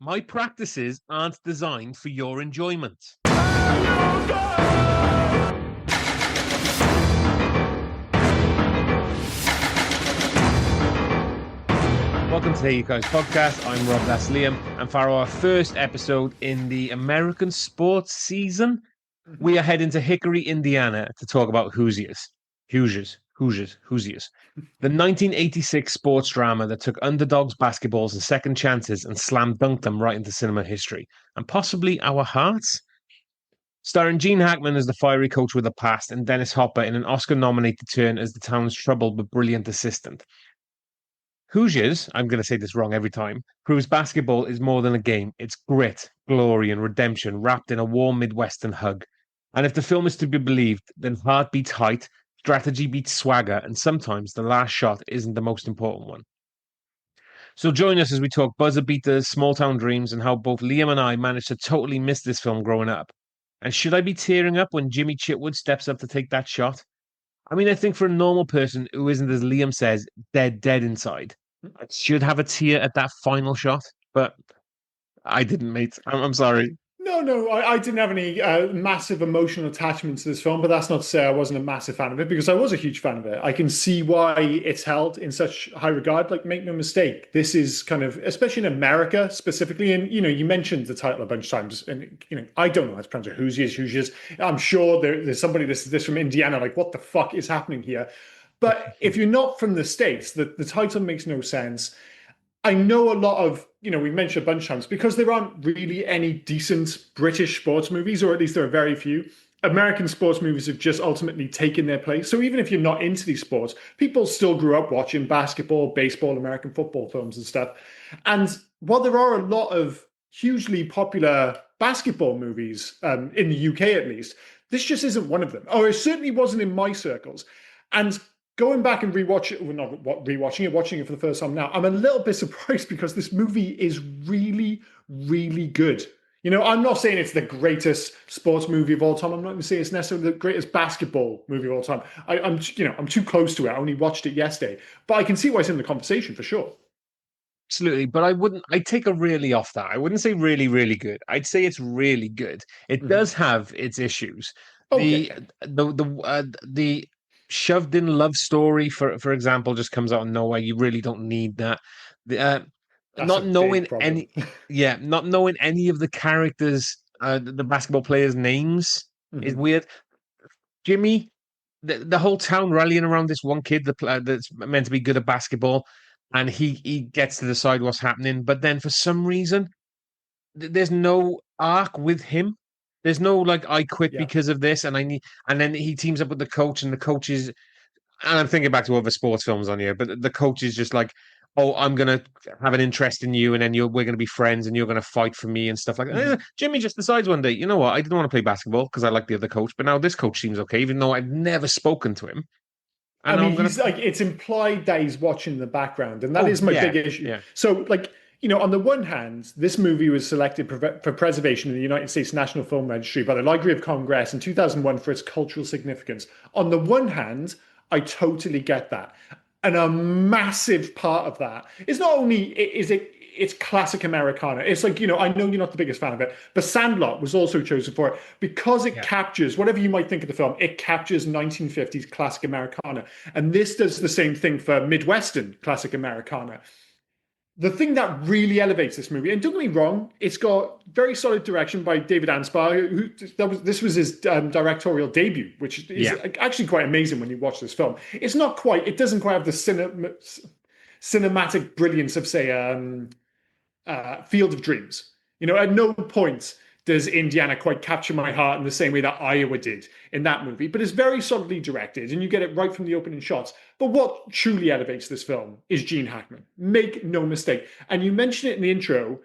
My practices aren't designed for your enjoyment. Welcome to the You Guys podcast. I'm Rob, that's Liam, and for our first episode in the American sports season, we are heading to Hickory, Indiana to talk about Hoosiers. Hoosiers. The 1986 sports drama that took underdogs, basketballs, and second chances and slam dunked them right into cinema history, and possibly our hearts. Starring Gene Hackman as the fiery coach with a past, and Dennis Hopper in an Oscar-nominated turn as the town's troubled but brilliant assistant. Hoosiers, I'm going to say this wrong every time, proves basketball is more than a game. It's grit, glory, and redemption wrapped in a warm Midwestern hug. And if the film is to be believed, then heart beats height, strategy beats swagger, and sometimes the last shot isn't the most important one. So join us as we talk buzzer beaters, small town dreams, and how both Liam and I managed to totally miss this film growing up. And should I be tearing up when Jimmy Chitwood steps up to take that shot? I mean, I think for a normal person who isn't, as Liam says, dead inside, I should have a tear at that final shot, but I didn't, mate. I'm sorry. No, I didn't have any massive emotional attachment to this film, but that's not to say I wasn't a massive fan of it, because I was a huge fan of it. I can see why it's held in such high regard. Like, make no mistake, this is kind of, especially in America specifically, and you mentioned the title a bunch of times, and I don't know how to pronounce it. Hoosiers. I'm sure there's somebody this from Indiana, like, what the fuck is happening here? But if you're not from the States, the title makes no sense. I know a lot of, we've mentioned a bunch of times, because there aren't really any decent British sports movies, or at least there are very few. American sports movies have just ultimately taken their place. So even if you're not into these sports, people still grew up watching basketball, baseball, American football films and stuff. And while there are a lot of hugely popular basketball movies, in the UK at least, this just isn't one of them. Or it certainly wasn't in my circles. And going back and watching it for the first time now, I'm a little bit surprised, because this movie is really, really good. I'm not saying it's the greatest sports movie of all time. I'm not even saying it's necessarily the greatest basketball movie of all time. I'm too close to it. I only watched it yesterday, but I can see why it's in the conversation for sure. Absolutely, but I'd take a really off that. I wouldn't say really, really good. I'd say it's really good. It does have its issues. Okay. The shoved in love story, for example, just comes out of nowhere. You really don't need that. That's Not a knowing big problem. not knowing any of the characters, the basketball players' names is weird. Jimmy, the whole town rallying around this one kid that's meant to be good at basketball, and he gets to decide what's happening. But then for some reason, there's no arc with him. There's no like I quit Yeah. because of this, and then he teams up with the coach, and the coach is, and I'm thinking back to other sports films on here, but the coach is just like, oh, I'm gonna have an interest in you, and then we're gonna be friends, and you're gonna fight for me and stuff like that. Jimmy just decides one day, you know what? I didn't want to play basketball because I like the other coach, but now this coach seems okay, even though I've never spoken to him. I And mean, I'm gonna, he's like, it's implied that he's watching the background, and that oh is my yeah, big issue. yeah, So, like, on the one hand, this movie was selected for preservation in the United States National Film Registry by the Library of Congress in 2001 for its cultural significance. On the one hand, I totally get that. And a massive part of that is not only it's classic Americana. It's like, I know you're not the biggest fan of it, but Sandlot was also chosen for it because it yeah. captures, whatever you might think of the film, it captures 1950s classic Americana. And this does the same thing for Midwestern classic Americana. The thing that really elevates this movie, and don't get me wrong, it's got very solid direction by David Anspaugh, this was his directorial debut, which is actually quite amazing when you watch this film. It doesn't quite have the cinematic brilliance of, say, Field of Dreams. At no point does Indiana quite capture my heart in the same way that Iowa did in that movie, but it's very solidly directed, and you get it right from the opening shots. But what truly elevates this film is Gene Hackman. Make no mistake. And you mentioned it in the intro.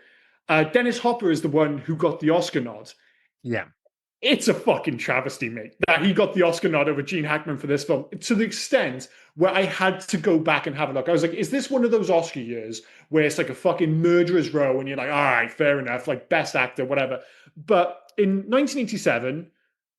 Dennis Hopper is the one who got the Oscar nod. Yeah. It's a fucking travesty, mate, that he got the Oscar nod over Gene Hackman for this film, to the extent where I had to go back and have a look. I was like, is this one of those Oscar years where it's like a fucking murderer's row and you're like, all right, fair enough, like best actor, whatever. But in 1987,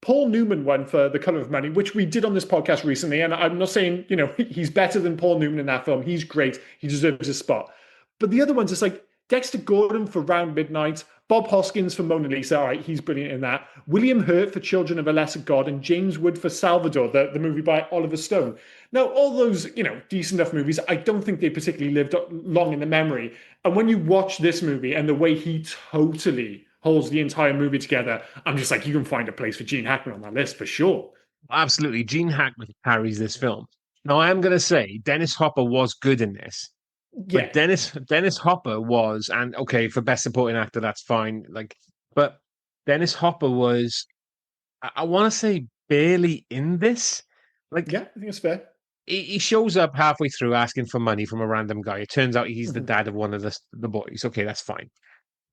Paul Newman won for The Color of Money, which we did on this podcast recently. And I'm not saying, he's better than Paul Newman in that film. He's great. He deserves a spot. But the other ones, it's like, Dexter Gordon for Round Midnight, Bob Hoskins for Mona Lisa. All right, he's brilliant in that. William Hurt for Children of a Lesser God, and James Wood for Salvador, the movie by Oliver Stone. Now, all those, decent enough movies, I don't think they particularly lived long in the memory. And when you watch this movie and the way he totally holds the entire movie together, I'm just like, you can find a place for Gene Hackman on that list for sure. Absolutely. Gene Hackman carries this film. Now, I am going to say Dennis Hopper was good in this, but Yeah, Dennis Hopper was, and okay, for best supporting actor, that's fine. Like, but Dennis Hopper was, I want to say, barely in this. Like, yeah, I think it's fair. he shows up halfway through asking for money from a random guy. It turns out he's the Mhm. dad of one of the boys. Okay, that's fine.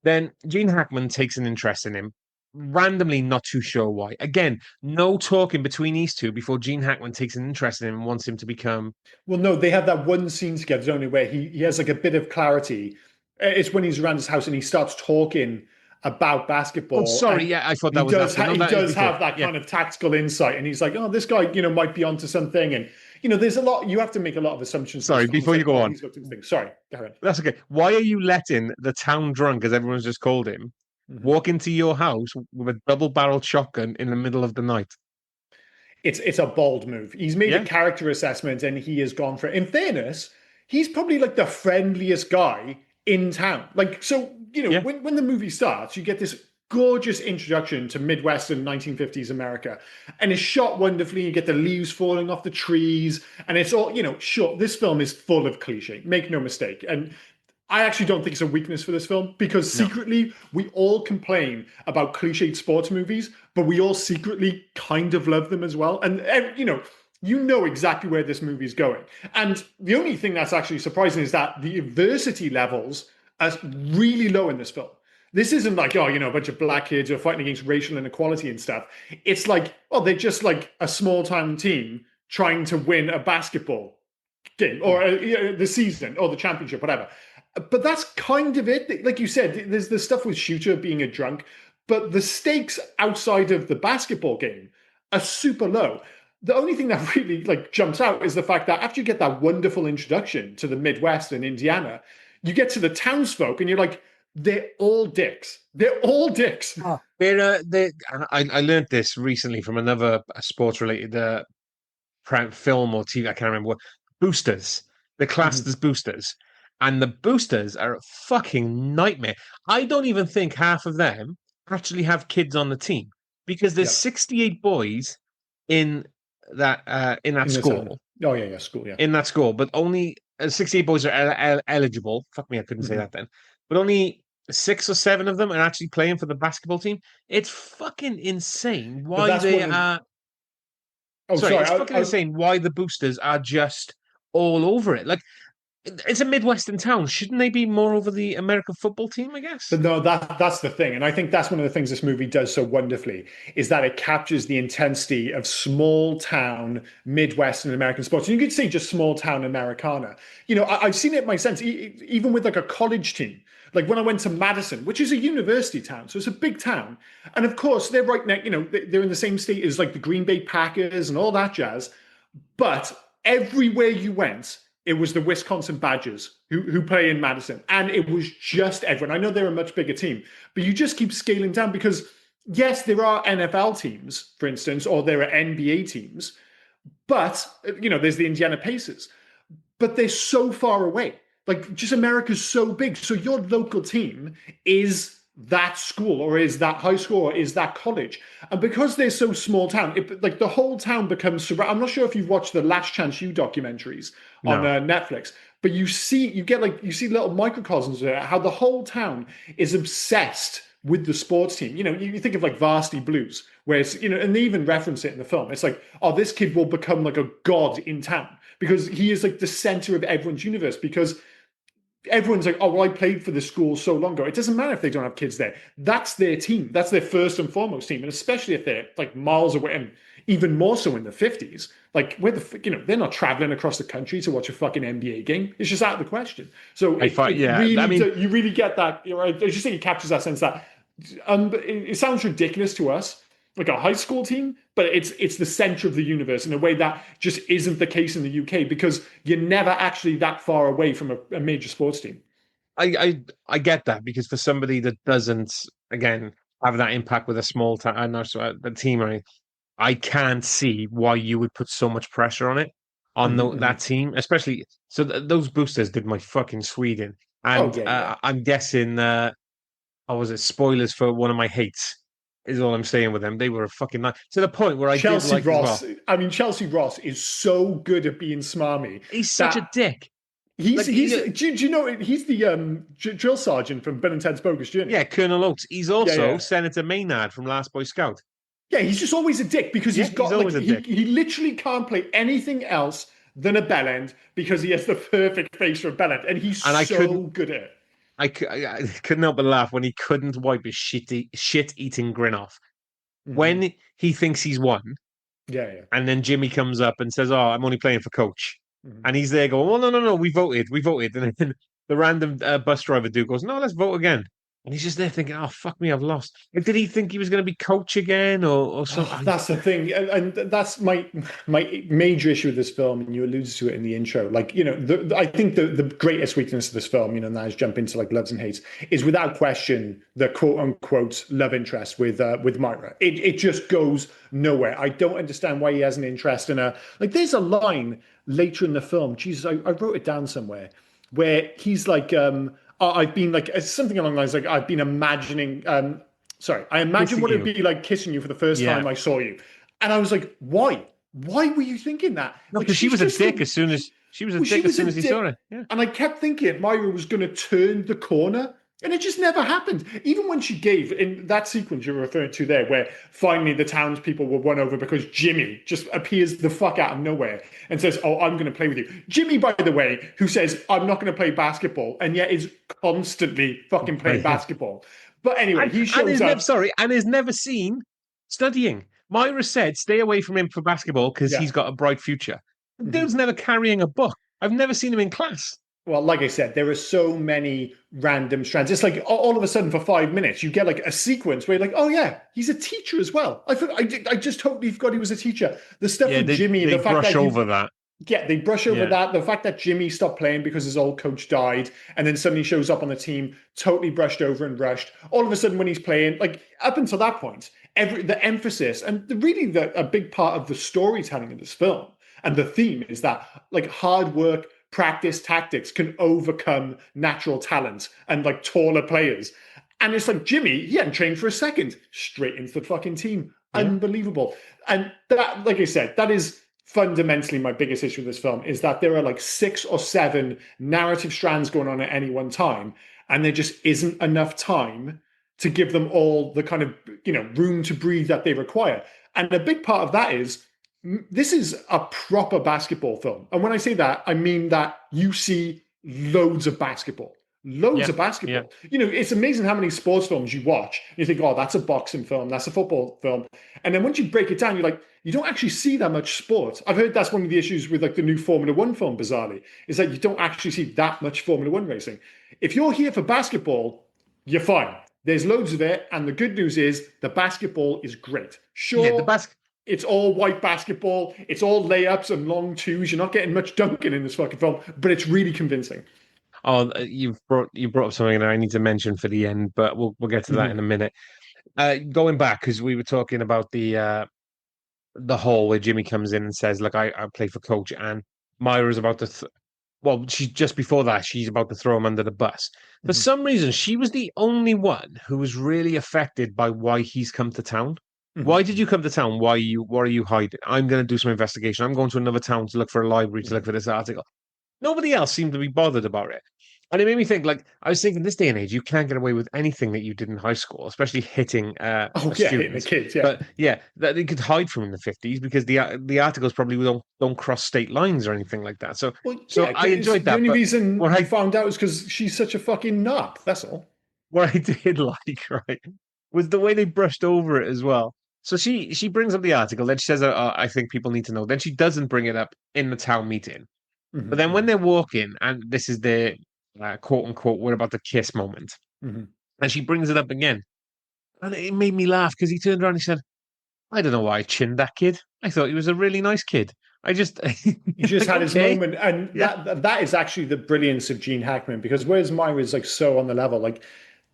Then Gene Hackman takes an interest in him, randomly, not too sure why. Again, no talking between these two before Gene Hackman takes an interest in him and wants him to become. Well, no, they have that one scene together, only where he has like a bit of clarity. It's when he's around his house and he starts talking about Oh, basketball, sorry, and yeah, I thought that was after. No, he that is does before. have that Yeah, kind of tactical insight, and he's like, oh, this guy, might be onto something, and there's a lot. You have to make a lot of assumptions for this sorry. film. It's Before you like, go oh, on, he's looked into things. Sorry, go ahead. that's okay. Why are you letting the town drunk, as everyone's just called him, Mhm. walk into your house with a double-barreled shotgun in the middle of the night? It's a bold move. He's made a Yeah, character assessment and he has gone for it. In fairness, he's probably like the friendliest guy in town. Like, so, yeah. when the movie starts, you get this gorgeous introduction to Midwestern 1950s America. And it's shot wonderfully. You get the leaves falling off the trees. And it's all, sure, this film is full of cliche, make no mistake. And I actually don't think it's a weakness for this film because No. secretly we all complain about cliched sports movies, but we all secretly kind of love them as well. And you know exactly where this movie is going. And the only thing that's actually surprising is that the adversity levels are really low in this film. This isn't like, oh, a bunch of black kids who are fighting against racial inequality and stuff. It's like, oh, they're just like a small town team trying to win a basketball game or the season or the championship, whatever. But that's kind of it. Like you said, there's the stuff with Shooter being a drunk, but the stakes outside of the basketball game are super low. The only thing that really jumps out is the fact that after you get that wonderful introduction to the Midwest and Indiana, you get to the townsfolk and you're like, they're all dicks. They're all dicks. Oh. I learned this recently from another sports related film or TV. I can't remember what. Boosters. They're classed as boosters, and the boosters are a fucking nightmare. I don't even think half of them actually have kids on the team because there's Yeah, 68 boys in that in the town. school Oh yeah, yeah, school. Yeah. but only 68 boys are eligible. Fuck me, I couldn't say Mhm. that then. But only 6 or 7 of them are actually playing for the basketball team. It's fucking insane But why that's they one of. are. Oh, Sorry, sorry. it's fucking insane why the boosters are just all over it. Like, it's a Midwestern town. Shouldn't they be more over the American football team, I guess? But no, that's the thing, and I think that's one of the things this movie does so wonderfully is that it captures the intensity of small town Midwestern American sports. And you could say just small town Americana. I've seen it in my sense, even with like a college team. Like when I went to Madison, which is a university town, so it's a big town, and of course they're right next. They're in the same state as like the Green Bay Packers and all that jazz. But everywhere you went, it was the Wisconsin Badgers who play in Madison. And it was just everyone. I know they're a much bigger team, but you just keep scaling down because, yes, there are NFL teams, for instance, or there are NBA teams, but, there's the Indiana Pacers, but they're so far away. Like, just America's so big. So your local team is that school or is that high school or is that college, and because they're so small town, like the whole town becomes. I'm not sure if you've watched the Last Chance U documentaries on No. Netflix, but you see little microcosms of how the whole town is obsessed with the sports team. You think of like Varsity Blues, where it's and they even reference it in the film. It's like, oh, this kid will become like a god in town because he is like the center of everyone's universe because everyone's like, oh, well, I played for the school so long ago. It doesn't matter if they don't have kids there. That's their team. That's their first and foremost team. And especially if they're like miles away and even more so in the 50s, like they're not traveling across the country to watch a fucking NBA game. It's just out of the question. So Yeah. I mean, you really get that. I just think it captures that sense that it sounds ridiculous to us, like a high school team, but it's the center of the universe in a way that just isn't the case in the UK because you're never actually that far away from a major sports team. I get that because for somebody that doesn't, again, have that impact with a small town, the team or anything, I can't see why you would put so much pressure on it on Mhm, that mhm. team, especially so those boosters did my fucking Sweden, Oh and yeah, yeah. I'm guessing, oh, was it spoilers for one of my hates? Is all I'm saying with them. They were a fucking night to the point where I did Chelsea like as well. Ross. I mean, Chelsea Ross is so good at being smarmy He's such a that dick. he's Like, he's. Do you know he's the drill sergeant from Ben and Ted's Bogus Journey? yeah, Colonel Oates. He's Yeah, also yeah. Senator Maynard from Last Boy Scout. Yeah, he's just always a dick because Yeah, he's he's got like always a dick. he literally can't play anything else than a bellend because he has the perfect face for a bellend, and he's And so good at it. I couldn't help but laugh when he couldn't wipe his shit eating grin off. Hmm. When he thinks he's won, Yeah, yeah. and then Jimmy comes up and says, "Oh, I'm only playing for coach," Mhm. and he's there going, "Well, no, no, no, we voted," and then the random bus driver dude goes, "No, let's vote again," and he's just there thinking, "Oh, fuck me, I've lost." Like, did he think he was going to be coach again, or Oh, something? that's the thing, and that's my major issue with this film, and you alluded to it in the intro. Like, I think the greatest weakness of this film, and that is jump into like loves and hates, is without question the quote unquote love interest with Myra. It just goes nowhere. I don't understand why he has an interest in her. Like, there's a line later in the film. Jesus, I wrote it down somewhere where he's like, I've been like something along the lines like I've been imagining. Sorry, I imagine Kissing what it'd you? be like kissing you for the first Yeah, time I saw you. And I was like, why? Why were you thinking that? no, Like, because she's just the, she was a well, she dick as was a soon as he saw dick. her. Yeah, And I kept thinking Myra was going to turn the corner. And it just never happened. Even when she gave in that sequence you're referring to there, where finally the townspeople were won over because Jimmy just appears the fuck out of nowhere and says, "Oh, I'm going to play with you." Jimmy, by the way, who says, "I'm not going to play basketball," and yet is constantly fucking playing yeah. basketball. But anyway, he shows up. And is never seen studying. Myra said, "Stay away from him for basketball because Yeah. he's got a bright future." The Mhm. dude's never carrying a book. I've never seen him in class. Well, like I said, there are so many random strands. It's like all of a sudden for 5 minutes, you get like a sequence where you're like, oh yeah, he's a teacher as well. I just totally forgot he was a teacher. The stuff Yeah, with Jimmy, they the fact brush that over that. they brush over Yeah, that. The fact that Jimmy stopped playing because his old coach died and then suddenly shows up on the team, totally brushed over and rushed. All of a sudden, when he's playing, like up until that point, the emphasis and a big part of the storytelling of this film and the theme is that like hard work, practice, tactics can overcome natural talent and like taller players. And it's like Jimmy, he hadn't trained for a second, straight into the fucking team. yeah, Unbelievable. And that, like I said, that is fundamentally my biggest issue with this film is that there are like 6 or 7 narrative strands going on at any one time, and there just isn't enough time to give them all the kind of room to breathe that they require. And a big part of that is this is a proper basketball film. And when I say that, I mean that you see loads of basketball. Loads yeah, of yeah. basketball. It's amazing how many sports films you watch. You think, oh, that's a boxing film, that's a football film. And then once you break it down, you're like, you don't actually see that much sport. I've heard that's one of the issues with like the new Formula One film, bizarrely, is that you don't actually see that much Formula One racing. If you're here for basketball, you're fine. There's loads of it. And the good news is the basketball is great. Yeah, the Sure, basket. it's all white basketball. It's all layups and long twos. You're not getting much dunking in this fucking film, but it's really convincing. Oh, you brought up something that I need to mention for the end, but we'll get to that in Mhm. a minute. Going back because we were talking about the hall where Jimmy comes in and says, "Look, I play for coach," and Myra's about to well, she just before that, she's about to throw him under the bus. For Mhm. some reason, she was the only one who was really affected by why he's come to town. Why did Mhm. you come to town? What are you hiding? I'm going to do some investigation. I'm going to another town to look for a library to look Mhm. for this article. Nobody else seemed to be bothered about it. And it made me think, like, I was thinking this day and age, you can't get away with anything that you did in high school, especially hitting Oh a yeah, hitting the student. kids. Yeah. But yeah, that they could hide from in the 50s because the articles probably don't cross state lines or anything like that. So Well, so yeah. I It's enjoyed the that. only But reason what you I found out is because she's such a fucking narc. That's all. what I did like, right, was the way they brushed over it as well. So she brings up the article, then she says, I think people need to know." Then she doesn't bring it up in the town meeting. But then when Mhm. they're walking, and this is the quote unquote, we're about to kiss moment, Mhm. and she brings it up again. And it made me laugh because he turned around and he said, "I don't know why I chinned that kid. I thought he was a really nice kid." I just He just like, had his okay, moment, and yeah. that is actually the brilliance of Gene Hackman. Because whereas mine was like so on the level, like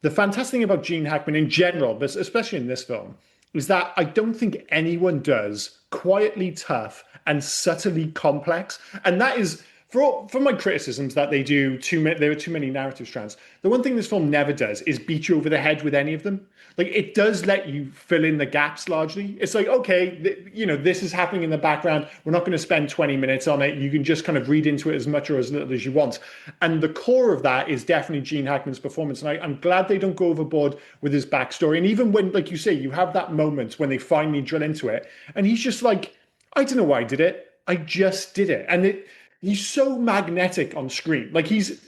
the fantastic thing about Gene Hackman in general, but especially in this film, is that I don't think anyone does quietly tough and subtly complex, and that is for my criticisms that they do too many. There are too many narrative strands. The one thing this film never does is beat you over the head with any of them. Like it does let you fill in the gaps largely. It's like, okay, this is happening in the background. We're not going to spend 20 minutes on it. You can just kind of read into it as much or as little as you want. And the core of that is definitely Gene Hackman's performance. And I'm glad they don't go overboard with his backstory. And even when, like you say, you have that moment when they finally drill into it, and he's just like, I don't know why I did it. I just did it. He's so magnetic on screen. Like he's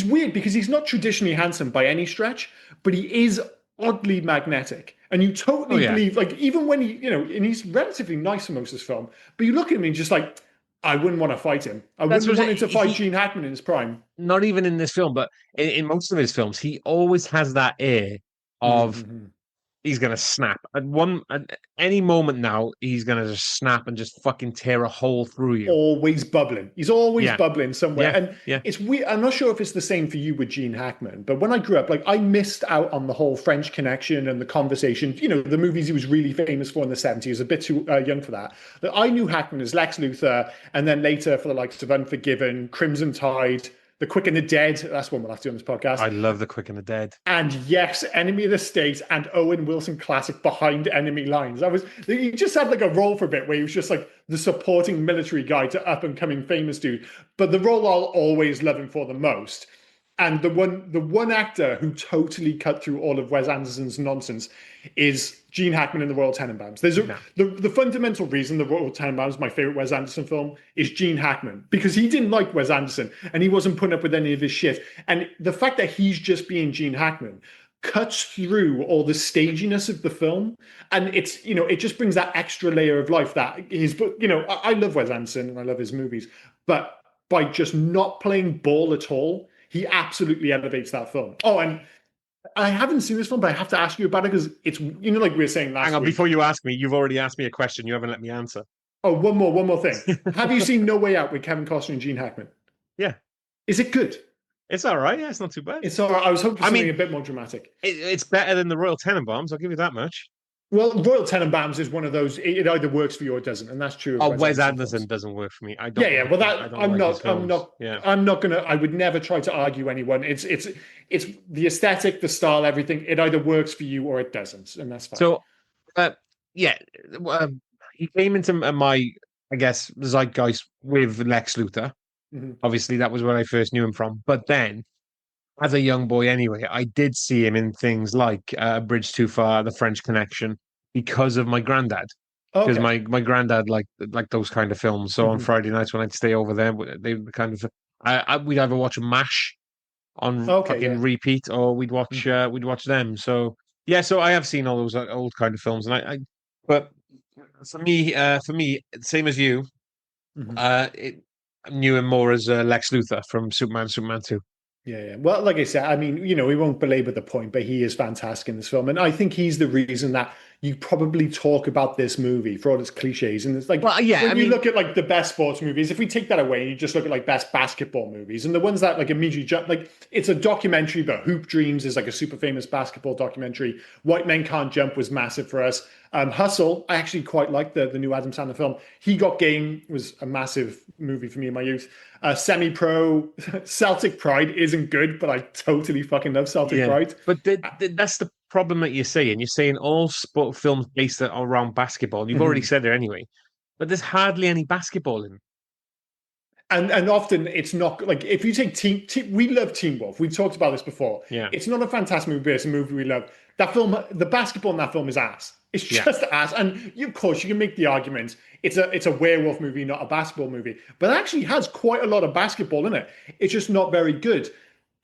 weird because he's not traditionally handsome by any stretch, but he is oddly magnetic. And you Oh totally yeah. believe, like, even when and he's relatively nice for most of this film, but you look at him and you're just like, I wouldn't want to fight him. I That's wouldn't have what wanted to fight he Gene Hackman in his prime. not even in this film, but in most of his films, he always has that air of Mm-hmm. he's gonna snap at any moment now. He's gonna just snap and just fucking tear a hole through you. Always bubbling. He's always Yeah, bubbling somewhere. yeah, And yeah. it's weird. I'm not sure if it's the same for you with Gene Hackman, but when I grew up, like I missed out on the whole French Connection and the conversation, the movies he was really famous for in the 70s. A bit too young for that. But I knew Hackman as Lex Luthor, and then later for the likes of Unforgiven, Crimson Tide, The Quick and the Dead. That's one we'll have to do on this podcast. I love The Quick and the Dead. And yes, Enemy of the State and Owen Wilson classic Behind Enemy Lines. He just had like a role for a bit where he was just like the supporting military guy to up and coming famous dude. But the role I'll always love him for the most. And the one actor who totally cut through all of Wes Anderson's nonsense is Gene Hackman in The Royal Tenenbaums. No. The fundamental reason The Royal Tenenbaums, my favorite Wes Anderson film, is Gene Hackman, because he didn't like Wes Anderson and he wasn't putting up with any of his shit. And the fact that he's just being Gene Hackman cuts through all the staginess of the film, and it just brings that extra layer of life that I love Wes Anderson and I love his movies, but by just not playing ball at all, he absolutely elevates that film. Oh, and I haven't seen this film, but I have to ask you about it because it's, like we were saying Hang last on, week. before you ask me, you've already asked me a question. You haven't let me answer. Oh, one more thing. Have you seen No Way Out with Kevin Costner and Gene Hackman? Yeah, Is it good? it's all right. Yeah, it's not too bad. It's all right. I was hoping for I something mean, a bit more dramatic. it's better than the Royal Tenenbaums. I'll give you that much. Well, Royal Tenenbaums is one of those. It either works for you or it doesn't, and that's true of Oh, Wes Wes Anderson Anderson films. doesn't work for me. I don't. Yeah, yeah. Like Well, him. I that don't like his films. Yeah. I'm not gonna. I would never try to argue anyone. It's the aesthetic, the style, everything. It either works for you or it doesn't, and that's fine. So, uh, yeah, he came into my, I guess, zeitgeist with Lex Luthor. Mhm. Obviously, that was where I first knew him from. But then, as a young boy, anyway, I did see him in things like Bridge Too Far, The French Connection, because of my granddad. Because Okay. my granddad liked those kind of films. So on Mhm. Friday nights when I'd stay over there, they were kind of we'd either watch MASH on Okay. fucking Yeah. repeat, or Mhm. we'd watch them. So yeah, so I have seen all those old kind of films, and but for me, same as you, Mhm. I knew him more as Lex Luthor from Superman 2. Yeah, yeah. Well, like I said, I mean, we won't belabor the point, but he is fantastic in this film. And I think he's the reason that you probably talk about this movie for all its cliches. And it's like Well, yeah, I when you mean, look at like the best sports movies, if we take that away and you just look at like best basketball movies and the ones that like immediately jump, like it's a documentary, but Hoop Dreams is like a super famous basketball documentary. White Men Can't Jump was massive for us. Hustle, I actually quite liked the new Adam Sandler film. He Got Game was a massive movie for me in my youth. Semi-Pro, Celtic Pride isn't good, but I totally fucking love Celtic yeah, Pride. but that's the problem that you're saying. You're saying all sport films based around basketball, and you've already Mhm. said it anyway. But there's hardly any basketball in. And often it's not like if you take we love Teen Wolf. We talked about this before. Yeah, It's not a fantastic movie, but it's a movie we love. That film, the basketball in that film is ass. It's yeah, just ass. And of course, you can make the argument it's a werewolf movie, not a basketball movie. But it actually has quite a lot of basketball in it. It's just not very good.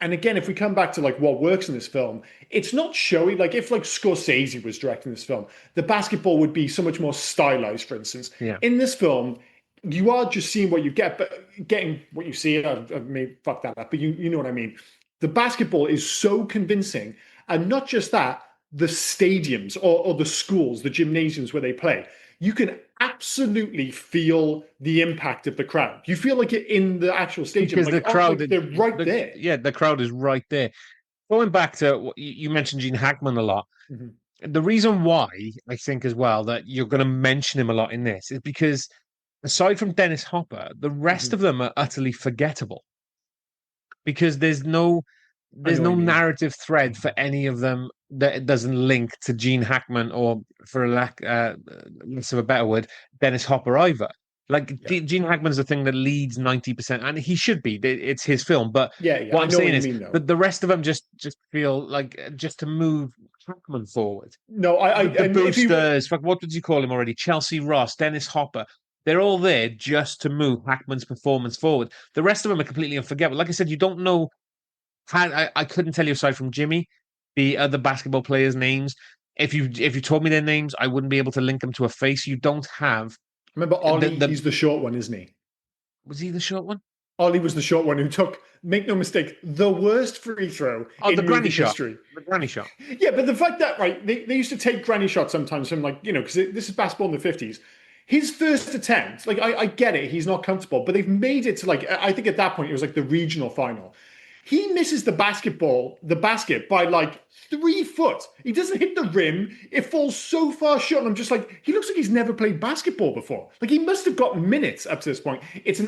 And again, if we come back to like what works in this film, it's not showy. Like if like Scorsese was directing this film, the basketball would be so much more stylized, for instance. yeah. In this film, you are just seeing what you get, but getting what you see, I may fuck that up, but you know what I mean. The basketball is so convincing. And not just that, the stadiums or the schools, the gymnasiums where they play, you can absolutely feel the impact of the crowd. You feel like you're in the actual stadium, because like the crowd, like they're right there. yeah, the crowd is right there. Going back to what you mentioned Gene Hackman a lot. Mhm. The reason why I think as well that you're going to mention him a lot in this is because aside from Dennis Hopper, the rest Mhm. of them are utterly forgettable because I there's know what no you mean. narrative thread for any of them that it doesn't link to Gene Hackman or, for a lack less of a better word, Dennis Hopper either. Like Yeah. Gene Hackman's the thing that leads 90%, and he should be. It's his film, but Yeah. what I I'm know what saying you is mean, that though. the rest of them just feel like just to move Hackman forward. No, The and if you boosters, fuck, what did you call him already? Chelsea Ross, Dennis Hopper. They're all there just to move Hackman's performance forward. The rest of them are completely unforgettable. Like I said, you don't know I couldn't tell you aside from Jimmy, the other basketball players' names. If you told me their names, I wouldn't be able to link them to a face. You don't have remember the Ollie, he's the short one, isn't he? was he the short one? Ollie was the short one who took, make no mistake, the worst free throw Oh, the in granny movie shot. history. The granny shot. Yeah, but the fact that, right, they used to take granny shots sometimes from, like, because this is basketball in the 50s. His first attempt, like, I get it, he's not comfortable, but they've made it to, like, I think at that point it was like the regional final. He misses the basket by like 3 foot. He doesn't hit the rim. It falls so far short. And I'm just like, he looks like he's never played basketball before. Like he must have got minutes up to this point. It's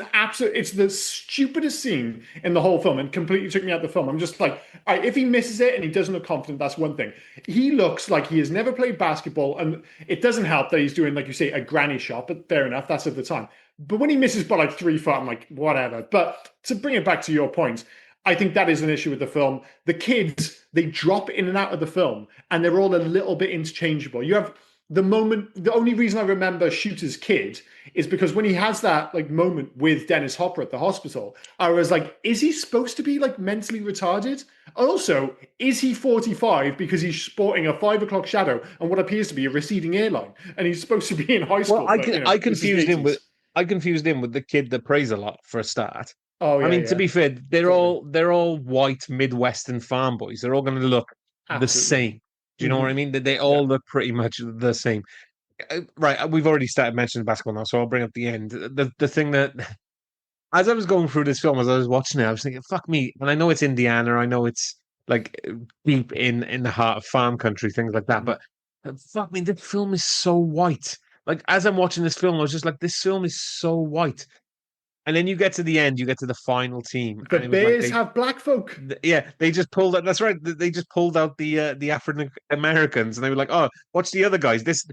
the stupidest scene in the whole film and completely took me out of the film. I'm just like, all right, if he misses it and he doesn't look confident, that's one thing. He looks like he has never played basketball. And it doesn't help that he's doing, like you say, a granny shot, but fair enough. That's at the time. But when he misses by like 3 foot, I'm like, whatever. But to bring it back to your point, I think that is an issue with the film. The kids, they drop in and out of the film, and they're all a little bit interchangeable. You have the only reason I remember Shooter's kid is because when he has that like moment with Dennis Hopper at the hospital, I was like, is he supposed to be like mentally retarded? Also, is he 45 because he's sporting a 5 o'clock shadow and what appears to be a receding hairline? And he's supposed to be in high Well, school, but this is the 80s. I confused him with the kid that prays a lot for a start. Oh, I yeah, mean, to yeah, be fair, totally. they're all white Midwestern farm boys. They're all going to look the Absolutely. same. Do you know what I Hmm. mean? They Yeah. all look pretty much the same. Right, we've already started mentioning basketball now, so I'll bring up the end. The thing that as I was going through this film, as I was watching it, I was thinking, "Fuck me!" And I know it's Indiana, I know it's like deep in the heart of farm country, things like that. Mhm. But fuck me, the film is so white. Like as I'm watching this film, I was just like, "This film is so white." And then you get to the end, you get to the final team, The and it was like Bears have black folk. yeah, they just pulled out. That's right. They just pulled out the African Americans, and they were like, "Oh, watch the other guys. This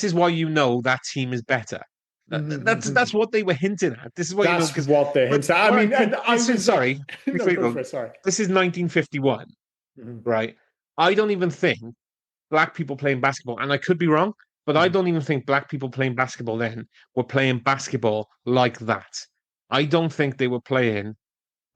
is why you know that team is better." That's what they were hinting at. This is what you know That's because what they're hinting at. I mean, and I this is was like, sorry no, before you go go. for it. Sorry. This is 1951, Mhm. right? I don't even think black people playing basketball, and I could be wrong, but I Mhm. don't even think black people playing basketball then were playing basketball like that. I don't think they were playing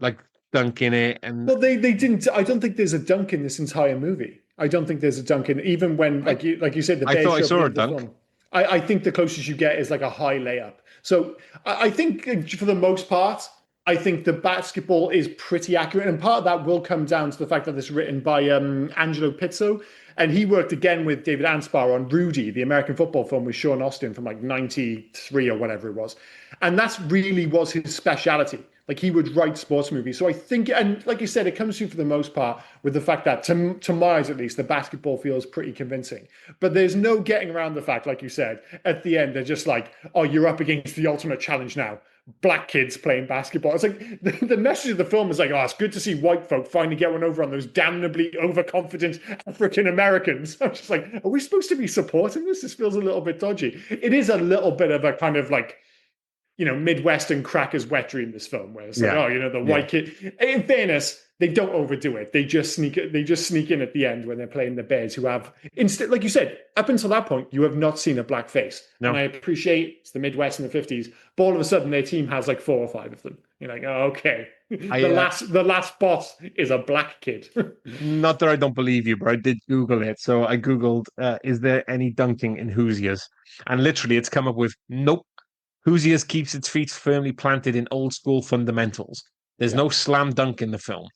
like dunking it and Well, they didn't. I don't think there's a dunk in this entire movie. I don't think there's a dunk in even when I like you said the I Bears thought I show up at the saw end a of the dunk. film. I think the closest you get is like a high layup. So I think for the most part, I think the basketball is pretty accurate, and part of that will come down to the fact that it's written by Angelo Pizzo, and he worked again with David Anspar on Rudy, the American football film with Sean Austin from like '93 or whatever it was, and that's really was his speciality. Like he would write sports movies. So I think, and like you said, it comes through for the most part with the fact that, to my eyes at least, the basketball feels pretty convincing. But there's no getting around the fact, like you said, at the end, they're just like, oh, you're up against the ultimate challenge now. Black kids playing basketball. It's like the message of the film is like, oh, it's good to see white folk finally get one over on those damnably overconfident African Americans. I'm just like, are we supposed to be supporting this? This feels a little bit dodgy. It is a little bit of a kind of like, Midwestern crackers wetry in this film, where it's like, Yeah, oh, the yeah. white kid. In fairness, they don't overdo it. They just sneak it. They just sneak in at the end when they're playing the Bears, who have instead, like you said, up until that point, you have not seen a black face. And No, I appreciate it's the Midwest in the '50s, but all of a sudden their team has like 4 or 5 of them. You're like, oh, okay, I the last boss is a black kid. not that I don't believe you, but I did Google it. So I Googled, is there any dunking in Hoosiers? And literally, it's come up with nope. Hoosiers keeps its feet firmly planted in old school fundamentals. There's Yeah. no slam dunk in the film.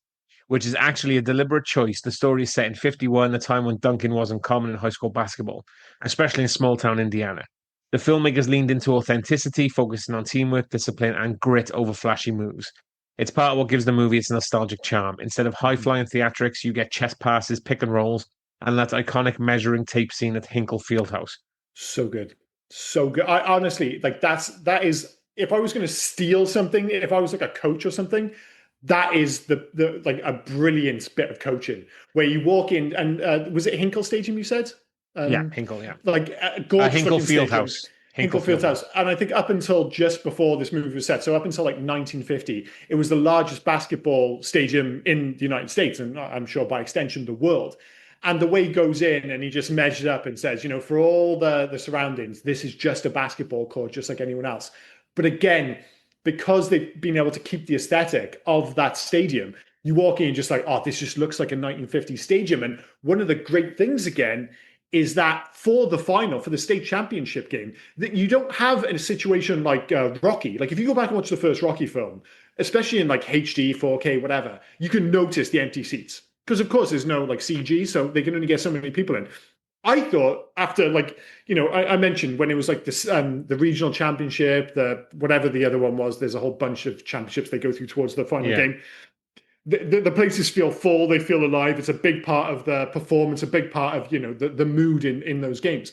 which is actually a deliberate choice. The story is set in 51, a time when dunking wasn't common in high school basketball, especially in small town Indiana. The filmmakers leaned into authenticity, focusing on teamwork, discipline, and grit over flashy moves. It's part of what gives the movie its nostalgic charm. Instead of high Mhm. flying theatrics, you get chest passes, pick and rolls, and that iconic measuring tape scene at Hinkle Fieldhouse. So good. So good. I honestly like that is if I was going to steal something, if I was like a coach or something, that is the like a brilliant bit of coaching where you walk in and was it Hinkle Stadium you said? Yeah, Um Hinkle, yeah. like a gorgeous Hinkle looking stadium. Fieldhouse. Hinkle Hinkle Fieldhouse. Fieldhouse. And I think up until just before this movie was set, so up until like 1950, it was the largest basketball stadium in the United States and I'm sure by extension the world. And the way he goes in and he just measures up and says, for all the surroundings, this is just a basketball court, just like anyone else. But again, because they've been able to keep the aesthetic of that stadium, you walk in and just like, oh, this just looks like a 1950s stadium. And one of the great things again is that for the final, for the state championship game, that you don't have a situation like Rocky. Like if you go back and watch the first Rocky film, especially in like HD, 4K, whatever, you can notice the empty seats because of course there's no like CG, so they can only get so many people in. I thought after like I mentioned when it was like this the regional championship, the whatever the other one was. There's a whole bunch of championships they go through towards the final Yeah. game. The places feel full, they feel alive. It's a big part of the performance, a big part of the mood in those games.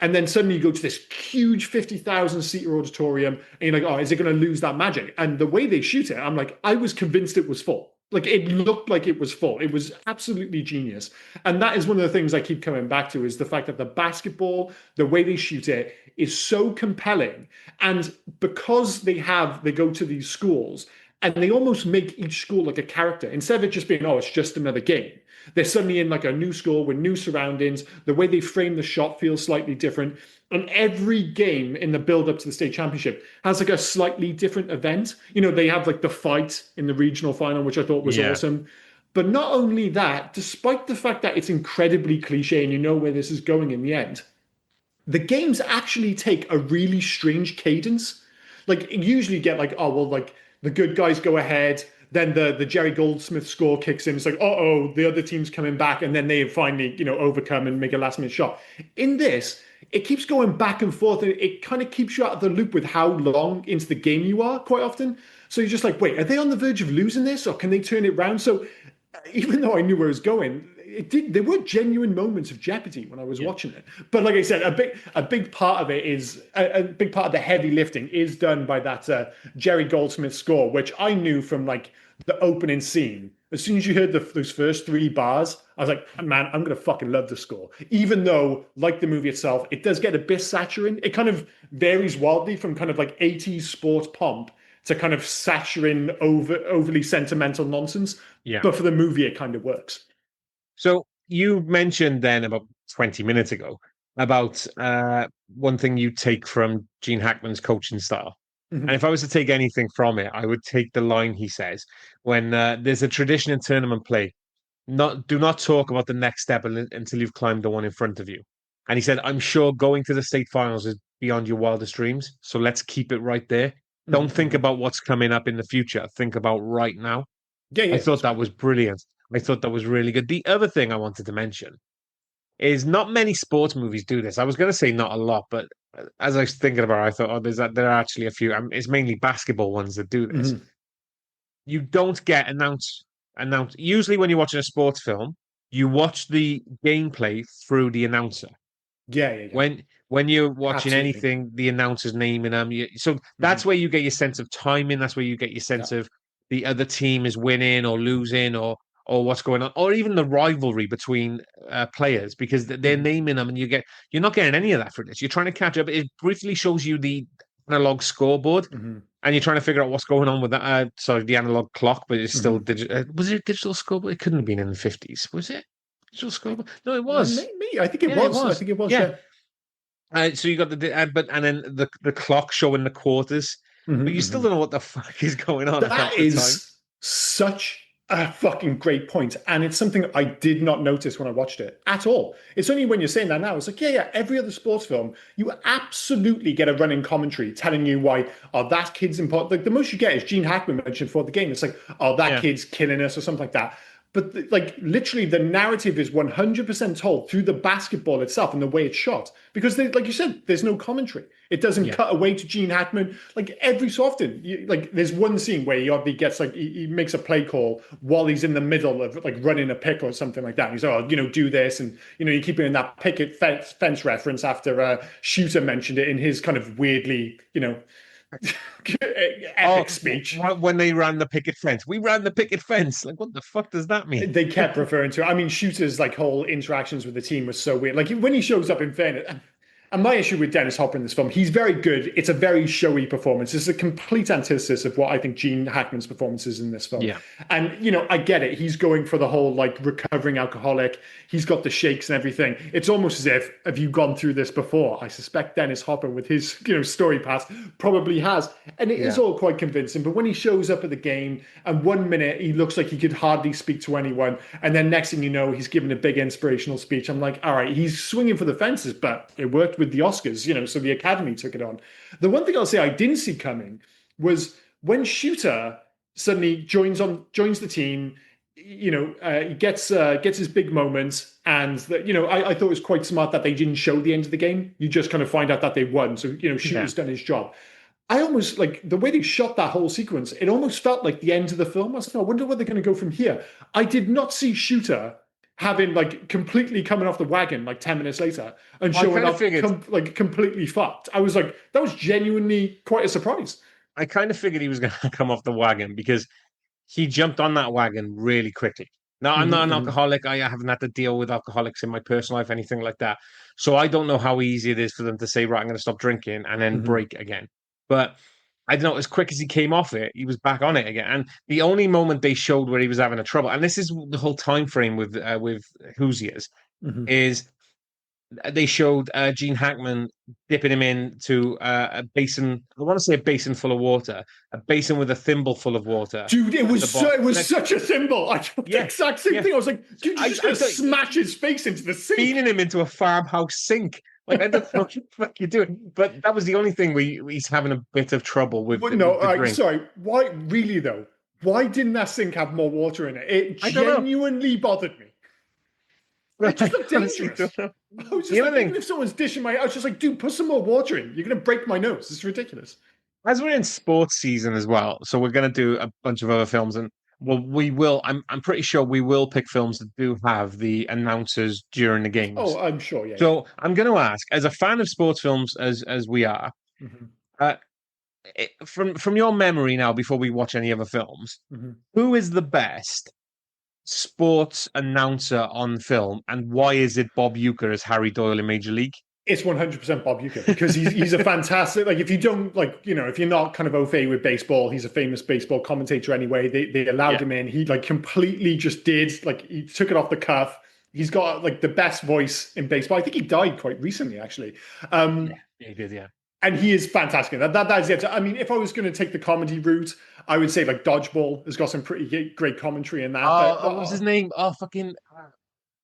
And then suddenly you go to this huge 50,000 seater auditorium and you're like, oh, is it going to lose that magic? And the way they shoot it, I'm like, I was convinced it was full. Like it looked like it was full. It was absolutely genius. And that is one of the things I keep coming back to is the fact that the basketball, the way they shoot it is so compelling. And because they go to these schools and they almost make each school like a character instead of it just being, oh, it's just another game. They're suddenly in like a new school with new surroundings. The way they frame the shot feels slightly different. And every game in the build up to the state championship has like a slightly different event. They have like the fight in the regional final, which I thought was Yeah. awesome. But not only that, despite the fact that it's incredibly cliche and you know where this is going in the end, the games actually take a really strange cadence. Like usually you get like, oh well, like the good guys go ahead, then the Jerry Goldsmith score kicks in. It's like, oh, the other team's coming back, and then they finally, overcome and make a last minute shot. In this, it keeps going back and forth, and it kind of keeps you out of the loop with how long into the game you are quite often. So you're just like, wait, are they on the verge of losing this, or can they turn it round? So even though I knew where it was going, there were genuine moments of jeopardy when I was watching it. But like I said, a big part of it is a big part of the heavy lifting is done by that Jerry Goldsmith score, which I knew from like the opening scene. As soon as you heard those first three bars, I was like, man, I'm gonna fucking love the score. Even though, like the movie itself, it does get a bit saccharine. It kind of varies wildly from kind of like 80s sports pomp to kind of saccharine, overly sentimental nonsense. Yeah. But for the movie, it kind of works. So you mentioned then about 20 minutes ago about one thing you take from Gene Hackman's coaching style. And Mhm. if I was to take anything from it, I would take the line he says when there's a tradition in tournament play. Do not talk about the next step until you've climbed the one in front of you. And he said, I'm sure going to the state finals is beyond your wildest dreams. So let's keep it right there. Don't think Mhm. about what's coming up in the future. Think about right now. Yeah, I yeah, thought that was brilliant. I thought that was really good. The other thing I wanted to mention is not many sports movies do this. I was going to say not a lot, but as I was thinking about it, I thought, there are actually a few. It's mainly basketball ones that do this. Mhm. You don't get announced. Usually, when you're watching a sports film, you watch the gameplay through the announcer. Yeah, yeah, yeah. When you're watching Absolutely. anything, the announcer's naming them. So that's Mhm. where you get your sense of timing. That's where you get your Yeah. sense of the other team is winning or losing or what's going on, or even the rivalry between players because they're Mhm. naming them, and you're not getting any of that for this. You're trying to catch up. It briefly shows you the analog scoreboard, Mhm. and you're trying to figure out what's going on with that. Sorry, the analog clock, but it's still Mhm. digital. Was it a digital scoreboard? It couldn't have been in the 50s, was it? Digital I, scoreboard? No, it was. maybe I think it Yeah, it was. I was. think it was. Yeah. Yeah. So you got and then the clock showing the quarters, but Mhm. you still Mhm. don't know what the fuck is going on That half the time. is such A fucking great point. And it's something I did not notice when I watched it at all. It's only when you're saying that now, it's like, yeah, every other sports film, you absolutely get a running commentary telling you why, oh, that kid's important. Like the most you get is Gene Hackman mentioned before the game. It's like, oh, that Yeah, kid's killing us or something like that. But like literally, the narrative is 100% told through the basketball itself and the way it's shot. Because, like you said, there's no commentary. It doesn't yeah. cut away to Gene Hackman. Like every so often, like there's one scene where he gets like he makes a play call while he's in the middle of like running a pick or something like that. And he's oh, do this, and you keep hearing that picket fence reference after Shooter mentioned it in his kind of weirdly epic speech. When they ran the picket fence, we ran the picket fence. Like, what the fuck does that mean? They kept referring to it. I mean, Shooter's like whole interactions with the team was so weird. Like when he shows up in fairness, and my issue with Dennis Hopper in this film, he's very good. It's a very showy performance. It's a complete antithesis of what I think Gene Hackman's performance is in this film. Yeah. And, I get it. He's going for the whole like recovering alcoholic. He's got the shakes and everything. It's almost as if, have you gone through this before? I suspect Dennis Hopper with his, story past probably has. And it is all quite convincing. But when he shows up at the game and 1 minute he looks like he could hardly speak to anyone. And then next thing you know, he's giving a big inspirational speech. I'm like, all right, he's swinging for the fences, but it worked with the Oscars, so the Academy took it on. The one thing I'll say I didn't see coming was when Shooter suddenly joins the team. He gets his big moment, and I thought it was quite smart that they didn't show the end of the game. You just kind of find out that they won. So Shooter's done his job. I almost like the way they shot that whole sequence. It almost felt like the end of the film. I was like, I wonder where they're going to go from here. I did not see Shooter having like completely coming off the wagon like 10 minutes later and showing up like completely fucked. I was like, that was genuinely quite a surprise. I kind of figured he was going to come off the wagon because he jumped on that wagon really quickly. Now, I'm not an alcoholic. I haven't had to deal with alcoholics in my personal life, anything like that. So I don't know how easy it is for them to say, right, I'm going to stop drinking and then break again. But I don't know, as quick as he came off it, he was back on it again. And the only moment they showed where he was having a trouble, and this is the whole time frame with Hoosiers, is they showed Gene Hackman dipping him into a basin. I want to say a basin full of water, a basin with a thimble full of water. Dude, it was such a thimble. I thought the exact same thing. I was like, dude, you're just going to smash his face into the sink. Feeding him into a farmhouse sink. Like, I don't know what the fuck you're doing. But that was the only thing where he's having a bit of trouble with. But no, sorry. Why, really, though? Why didn't that sink have more water in it? It genuinely bothered me. It just looked dangerous. I was just like, even if someone's dishing I was just like, dude, put some more water in. You're going to break my nose. It's ridiculous. As we're in sports season as well, so we're going to do a bunch of other films, and we will. I'm pretty sure we will pick films that do have the announcers during the games. Oh, I'm sure. Yeah. So I'm going to ask, as a fan of sports films, as we are, from your memory now, before we watch any other films, who is the best sports announcer on film, and why is it Bob Uecker as Harry Doyle in Major League? It's 100% Bob Uecker because he's a fantastic, like, if you don't if you're not kind of au fait with baseball, he's a famous baseball commentator anyway. They allowed him in. He like completely just did, like, he took it off the cuff. He's got like the best voice in baseball. I think he died quite recently, actually. He did, yeah. And he is fantastic. That is it. I mean, if I was going to take the comedy route, I would say like Dodgeball has got some pretty great commentary in that. What was his name? Oh, fucking.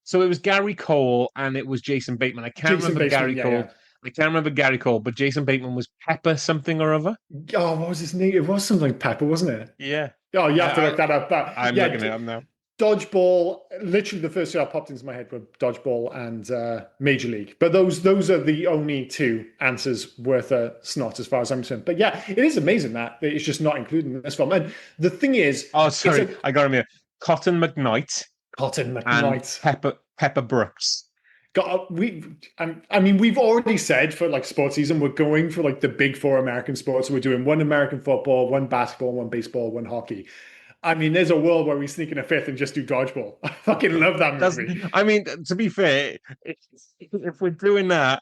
So it was Gary Cole and it was Jason Bateman. I can't remember Gary Cole. Yeah. I can't remember Gary Cole, but Jason Bateman was Pepper something or other. Oh, what was his name? It was something like Pepper, wasn't it? Yeah. Oh, you have to look that up. I'm looking it up now. Dodgeball, literally the first two that popped into my head were Dodgeball and Major League. But those are the only two answers worth a snot as far as I'm concerned. But yeah, it is amazing that it's just not included in this film. And the thing is... Oh, sorry, I got him here. Cotton McKnight. And Pepper Brooks. We've already said for like sports season, we're going for like the big four American sports. We're doing one American football, one basketball, one baseball, one hockey. I mean, there's a world where we sneak in a fifth and just do Dodgeball. I fucking love that movie. I mean, to be fair, if we're doing that,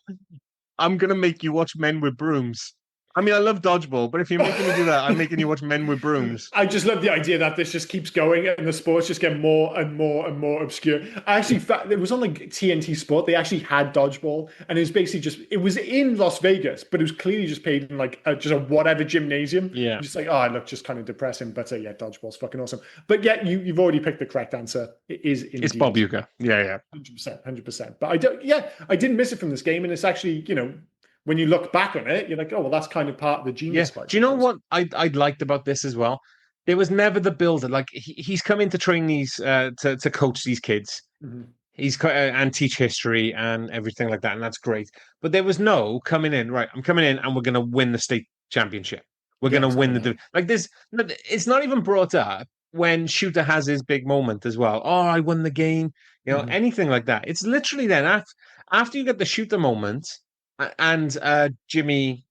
I'm going to make you watch Men with Brooms. I mean, I love dodgeball, but if you're making me do that, I'm making you watch Men with Brooms. I just love the idea that this just keeps going and the sports just get more and more and more obscure. I actually, it was on like TNT Sport. They actually had dodgeball, and it was basically it was in Las Vegas, but it was clearly just paid in like just a whatever gymnasium. Yeah. Just like, oh, it looked just kind of depressing, but yeah, dodgeball's fucking awesome. But yeah, you've already picked the correct answer. It is indeed. It's Bob Uecker. Yeah. 100%, 100%. But I didn't miss it from this game, and it's actually, when you look back on it, you're like, oh, well, that's kind of part of the genius. Yeah. Do you know what I liked about this as well? There was never the builder. Like he's come in to train these, to coach these kids. Mm-hmm. He's and teach history and everything like that, and that's great. But there was no coming in. Right, I'm coming in, and we're going to win the state championship. We're going to win the like this. It's not even brought up when Shooter has his big moment as well. Oh, I won the game. Anything like that. It's literally then after you get the Shooter moment. And Jimmy,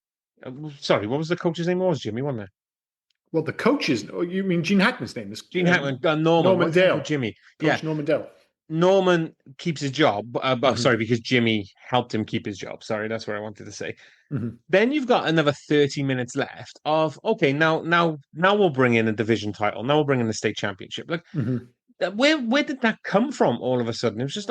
sorry, what was the coach's name? What was Jimmy, wasn't it? Well, the coach's, you mean Gene Hackman's name? Gene Hackman, Norman Dale. Jimmy. Coach Norman Dale. Norman keeps his job, sorry, because Jimmy helped him keep his job. Sorry, that's what I wanted to say. Mm-hmm. Then you've got another 30 minutes left of, okay, now we'll bring in a division title. Now we'll bring in the state championship. Like, where did that come from all of a sudden? It was just,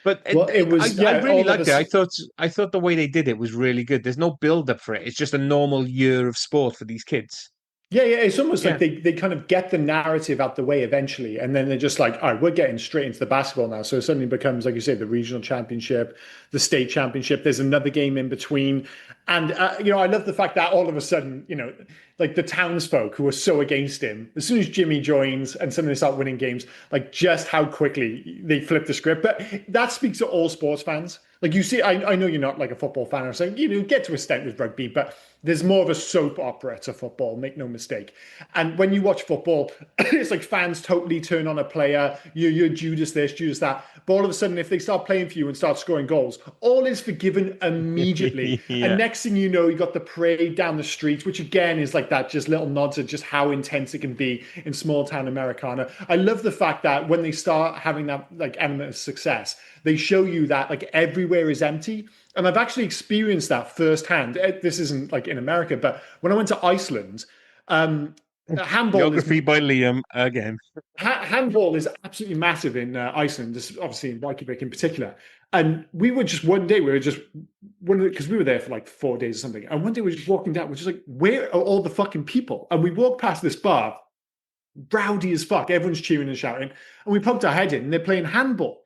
But it was. I really liked it. I thought the way they did it was really good. There's no build up for it. It's just a normal year of sport for these kids. Yeah, it's almost like they kind of get the narrative out the way eventually, and then they're just like, all right, we're getting straight into the basketball now. So it suddenly becomes, like you say, the regional championship, the state championship. There's another game in between, and I love the fact that all of a sudden, like the townsfolk who are so against him, as soon as Jimmy joins and suddenly start winning games, like just how quickly they flip the script. But that speaks to all sports fans. Like you see, I know you're not like a football fan or something, get to a extent with rugby, but there's more of a soap opera to football, make no mistake. And when you watch football, it's like fans totally turn on a player, you're Judas this, Judas that. But all of a sudden, if they start playing for you and start scoring goals, all is forgiven immediately. Yeah. And next thing you know, you got the parade down the streets, which again is like that just little nods at just how intense it can be in small town Americana. I love the fact that when they start having that like element of success, they show you that like everywhere is empty. And I've actually experienced that firsthand. This isn't like in America, but when I went to Iceland, handball. Geography by Liam again. Handball is absolutely massive in Iceland, obviously in Reykjavik in particular. And we were just one day, because we were there for like 4 days or something. And one day we were just walking down, we're just like, where are all the fucking people? And we walked past this bar, rowdy as fuck. Everyone's cheering and shouting. And we poked our head in and they're playing handball.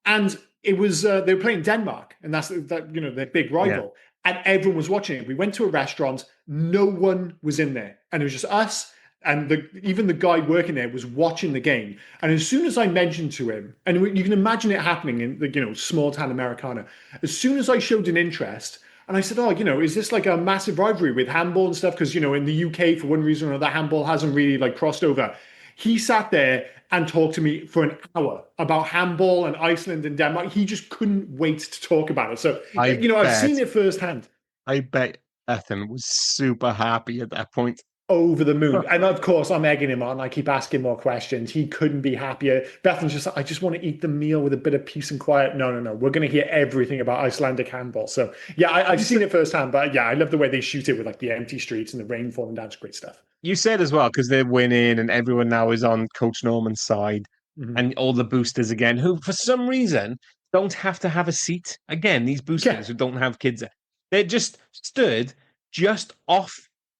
And it was they were playing Denmark, and that's their big rival. Yeah. And everyone was watching it. We went to a restaurant, no one was in there, and it was just us. And even the guy working there was watching the game. And as soon as I mentioned to him, and you can imagine it happening in the small town Americana, as soon as I showed an interest, and I said, oh, is this like a massive rivalry with handball and stuff? Because in the UK, for one reason or another, handball hasn't really like crossed over. He sat there and talked to me for an hour about handball and Iceland and Denmark. He just couldn't wait to talk about it. So, I've seen it firsthand. I bet Ethan was super happy at that point. Over the moon. And of course, I'm egging him on. I keep asking more questions. He couldn't be happier. Bethan's just like, I just want to eat the meal with a bit of peace and quiet. No. We're going to hear everything about Icelandic handball. So, yeah, I've seen it firsthand. But yeah, I love the way they shoot it with like the empty streets and the rain falling down. It's great stuff. You said as well, because they're winning and everyone now is on Coach Norman's side, and all the boosters again, who for some reason don't have to have a seat. Again, these boosters who don't have kids, they're just stood just off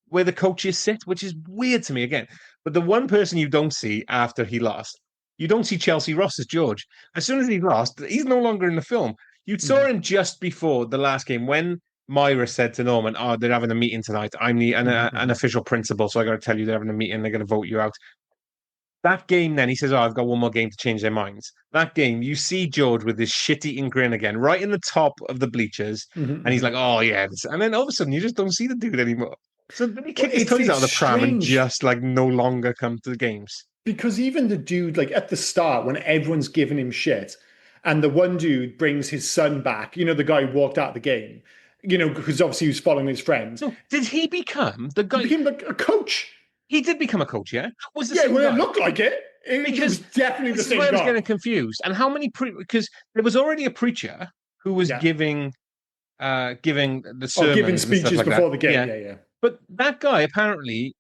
where the coaches sit, which is weird to me again. But the one person you don't see after he lost, you don't see Chelsea Ross as George. As soon as he lost, he's no longer in the film. You saw him just before the last game when Myra said to Norman, oh, they're having a meeting tonight. I'm an official principal, so I got to tell you they're having a meeting. They're going to vote you out. That game then, he says, oh, I've got one more game to change their minds. That game, you see George with this shit-eating grin again, right in the top of the bleachers. And he's like, oh, yeah. And then all of a sudden, you just don't see the dude anymore. So then he kicked his toys out of the pram and just like no longer come to the games. Because even the dude, like at the start, when everyone's giving him shit, and the one dude brings his son back, the guy who walked out of the game, because obviously he was following his friends. So did he become the guy? He became like a coach. He did become a coach, yeah? Was the it looked like it. It was definitely the same guy. I was getting confused. And how many because there was already a preacher who was giving giving the Oh, giving sermons and stuff speeches like that. before the game. Yeah, Yeah, yeah. but that guy apparently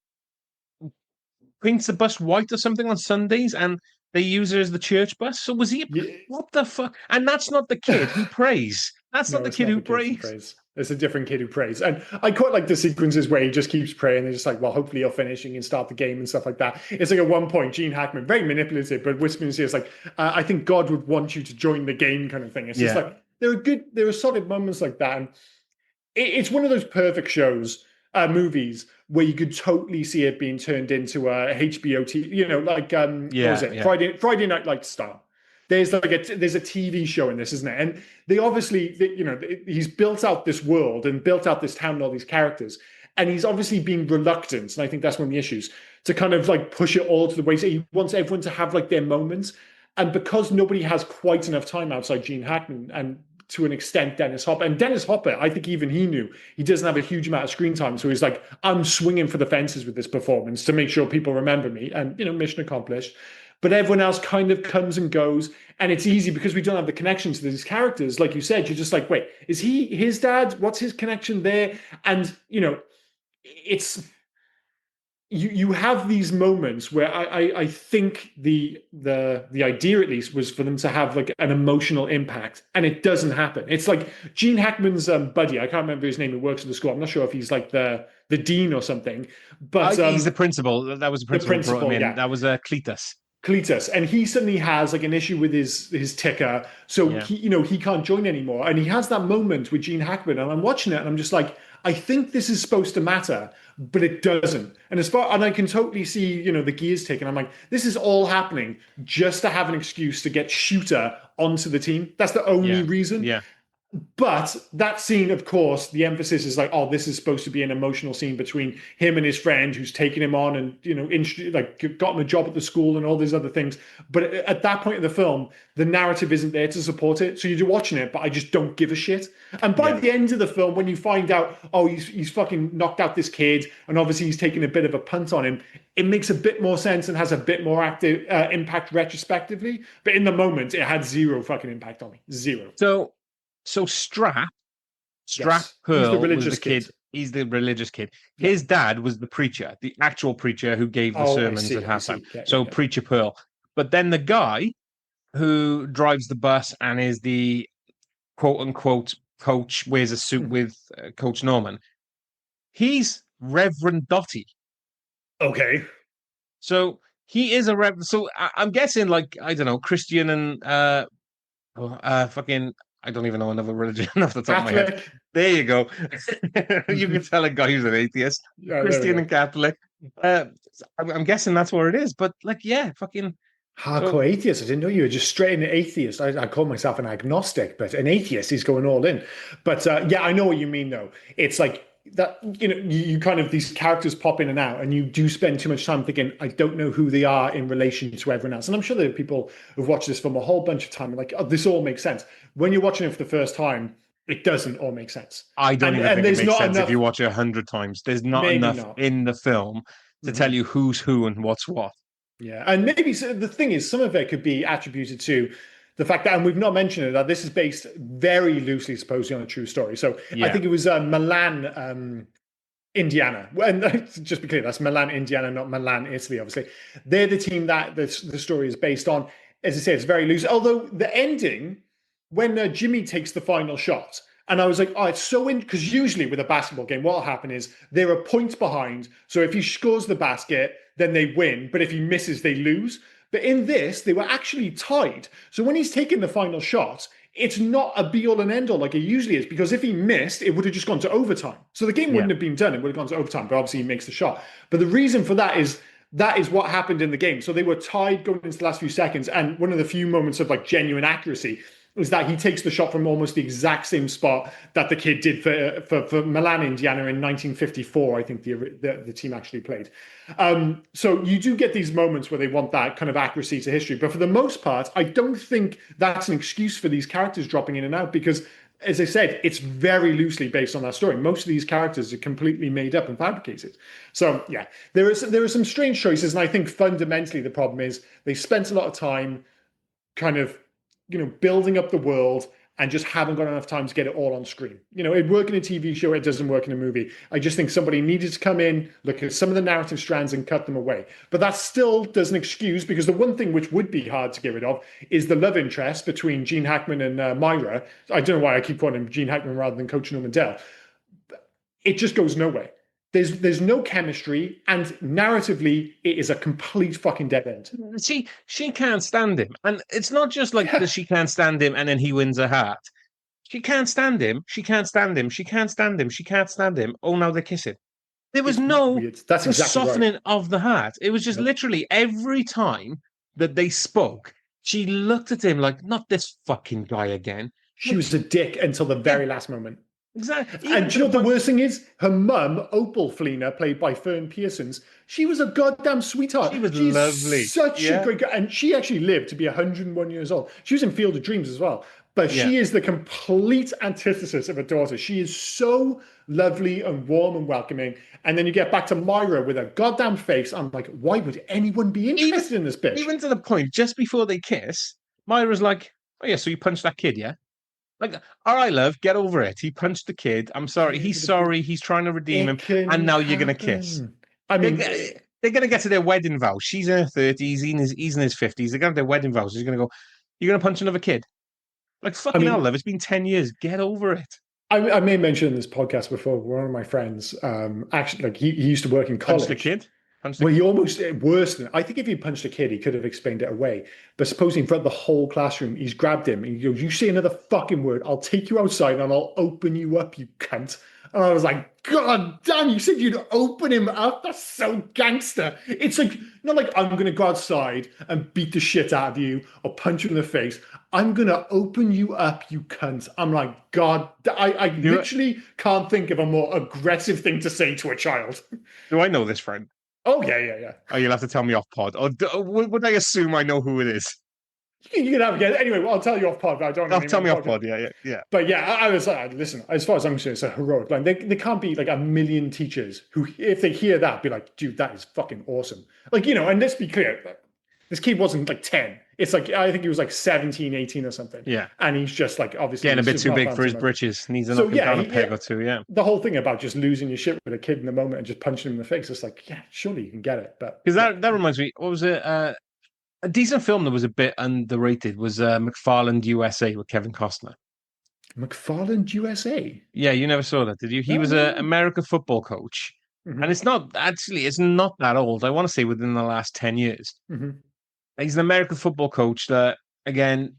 paints the bus white or something on Sundays, and they use it as the church bus. So was he? Yeah. What the fuck? And that's not the kid who prays. That's not No, the it's kid not who the kid who prays. prays. It's a different kid who prays. And I quite like the sequences where he just keeps praying. They're just like, well, hopefully you'll finish and you can start the game and stuff like that. It's like at one point, Gene Hackman, very manipulative, but whispering to you, it's like, I think God would want you to join the game kind of thing. It's just Yeah, like, there are solid moments like that. And it's one of those perfect shows, movies where you could totally see it being turned into a HBO like what was yeah, it, yeah, Friday Night Lights style. There's a TV show in this, isn't it? And they obviously, he's built out this world and built out this town and all these characters, and he's obviously being reluctant, and I think that's one of the issues, to kind of like push it all to the way. So he wants everyone to have like their moments, and because nobody has quite enough time outside Gene Hackman and to an extent Dennis Hopper. And Dennis Hopper, I think even he knew he doesn't have a huge amount of screen time. So he's like, I'm swinging for the fences with this performance to make sure people remember me. And, mission accomplished. But everyone else kind of comes and goes. And it's easy because we don't have the connection to these characters. Like you said, you're just like, wait, is he his dad? What's his connection there? And, it's you have these moments where I think the idea at least was for them to have like an emotional impact, and it doesn't happen. It's like Gene Hackman's buddy, I can't remember his name, who works at the school. I'm not sure if he's like the dean or something, but he's the principal. That was the the principal who brought him principal, in. yeah, That was Cletus. Cletus, and he suddenly has like an issue with his ticker, so Yeah, he can't join anymore, and he has that moment with Gene Hackman, and I'm watching it, and I'm just like, I think this is supposed to matter, but it doesn't. And I can totally see the gears ticking. I'm like, this is all happening just to have an excuse to get Shooter onto the team. That's the only yeah, reason. yeah. But that scene, of course, the emphasis is like, oh, this is supposed to be an emotional scene between him and his friend who's taken him on and, got him a job at the school and all these other things. But at that point in the film, the narrative isn't there to support it. So you're watching it, but I just don't give a shit. And by the end of the film, when you find out, oh, he's fucking knocked out this kid, and obviously he's taking a bit of a punt on him, it makes a bit more sense and has a bit more active impact retrospectively. But in the moment, it had zero fucking impact on me. Zero. So Strap Yes. He's the Pearl was the religious kid. kid. He's the religious kid. Yeah. His dad was the preacher, the actual preacher who gave the Oh, I sermons see, at I see. halftime. Yeah, So yeah. Preacher Pearl. But then the guy who drives the bus and is the quote unquote coach, wears a suit with Coach Norman. He's Reverend Dottie. Okay. So he is a rev. So I'm guessing, like, I don't know, Christian and fucking, I don't even know another religion off the top of my head. Catholic. There you go. You can tell a guy who's an atheist, Yeah, there we Christian go. and Catholic. I'm guessing that's where it is. But like, yeah, fucking. Hardcore atheist. I didn't know you were just straight an atheist. I call myself an agnostic, but an atheist is going all in. But yeah, I know what you mean though. It's like that, you kind of, these characters pop in and out, and you do spend too much time thinking, I don't know who they are in relation to everyone else. And I'm sure there are people who've watched this film a whole bunch of time and like, oh, this all makes sense. When you're watching it for the first time, it doesn't all make sense. I don't And even think it there's makes not sense enough, if you watch it 100 times. There's not maybe enough not. in the film to tell you who's who and what's what. Yeah, and maybe the thing is, some of it could be attributed to the fact that, and we've not mentioned it, that this is based very loosely, supposedly, on a true story. So I think it was Milan, Indiana. And just be clear, that's Milan, Indiana, not Milan, Italy, obviously. They're the team that the story is based on. As I say, it's very loose. Although the ending, when Jimmy takes the final shot, and I was like, oh, it's so in, because usually with a basketball game, what will happen is they're a point behind. So if he scores the basket, then they win. But if he misses, they lose. But in this, they were actually tied. So when he's taking the final shot, it's not a be all and end all like it usually is, because if he missed, it would have just gone to overtime. So the game wouldn't have been done. It would have gone to overtime. But obviously, he makes the shot. But the reason for that is what happened in the game. So they were tied going into the last few seconds. And one of the few moments of like genuine accuracy is that he takes the shot from almost the exact same spot that the kid did for Milan, Indiana in 1954. I think the team actually played. So you do get these moments where they want that kind of accuracy to history. But for the most part, I don't think that's an excuse for these characters dropping in and out, because, as I said, it's very loosely based on that story. Most of these characters are completely made up and fabricated. So yeah, there are some strange choices. And I think fundamentally the problem is they spent a lot of time kind of building up the world, and just haven't got enough time to get it all on screen. It work in a TV show, it doesn't work in a movie. I just think somebody needed to come in, look at some of the narrative strands and cut them away. But that still doesn't excuse, because the one thing which would be hard to get rid of is the love interest between Gene Hackman and Myra. I don't know why I keep calling him Gene Hackman rather than Coach Norman Dell. It just goes nowhere. There's no chemistry, and narratively, it is a complete fucking dead end. She can't stand him, and it's not just like that she can't stand him, and then he wins her heart. She can't stand him. She can't stand him. She can't stand him. She can't stand him. Oh, now they're kissing. There was no That's exactly softening right. of the heart. It was just literally every time that they spoke, she looked at him like, not this fucking guy again. She was a dick until the very last moment. Exactly. And do you know what the worst thing is? Her mum, Opal Fleener, played by Fern Pearsons, she was a goddamn sweetheart. She was She's lovely. Such a great girl. And she actually lived to be 101 years old. She was in Field of Dreams as well. But she is the complete antithesis of her daughter. She is so lovely and warm and welcoming. And then you get back to Myra with a goddamn face. I'm like, why would anyone be interested in this bitch? Even to the point, just before they kiss, Myra's like, oh yeah, so you punched that kid, yeah? Like, all right, love, get over it. He punched the kid. I'm sorry. He's sorry. He's trying to redeem him. And now you're going to kiss. I mean, they're going to get to their wedding vows. She's in her 30s. He's in his 50s. They're going to have their wedding vows. He's going to go, you're going to punch another kid. Like, fucking hell, love. It's been 10 years. Get over it. I may mention in this podcast before, one of my friends, actually, like he used to work in college. Punched the kid? Well, he almost worse than I think if he punched a kid, he could have explained it away. But supposing in front of the whole classroom, he's grabbed him and he goes, "You say another fucking word, I'll take you outside and I'll open you up, you cunt." And I was like, God damn, you said you'd open him up? That's so gangster. It's like, not like I'm going to go outside and beat the shit out of you or punch you in the face. I'm going to open you up, you cunt. I'm like, God, I literally can't think of a more aggressive thing to say to a child. Do I know this friend? Oh, yeah. Oh, you'll have to tell me off pod. Or would I assume I know who it is? You can have a guess. Anyway, I'll tell you off pod, but I don't know. Tell me off pod, yeah. But yeah, I was like, listen, as far as I'm concerned, it's a heroic line. There can't be like a million teachers who, if they hear that, be like, dude, that is fucking awesome. Like, and let's be clear, this kid wasn't like 10. It's like, I think he was like 17, 18 or something. Yeah. And he's just like, obviously. Getting a bit too big for his britches. Needs an up and down a peg or two, yeah. The whole thing about just losing your shit with a kid in the moment and just punching him in the face, it's like, yeah, surely you can get it. But because that reminds me, what was it? A decent film that was a bit underrated was McFarland USA with Kevin Costner. McFarland USA? Yeah, you never saw that, did you? He was an American football coach. Mm-hmm. And it's not that old. I want to say within the last 10 years. Mm-hmm. He's an American football coach that, again,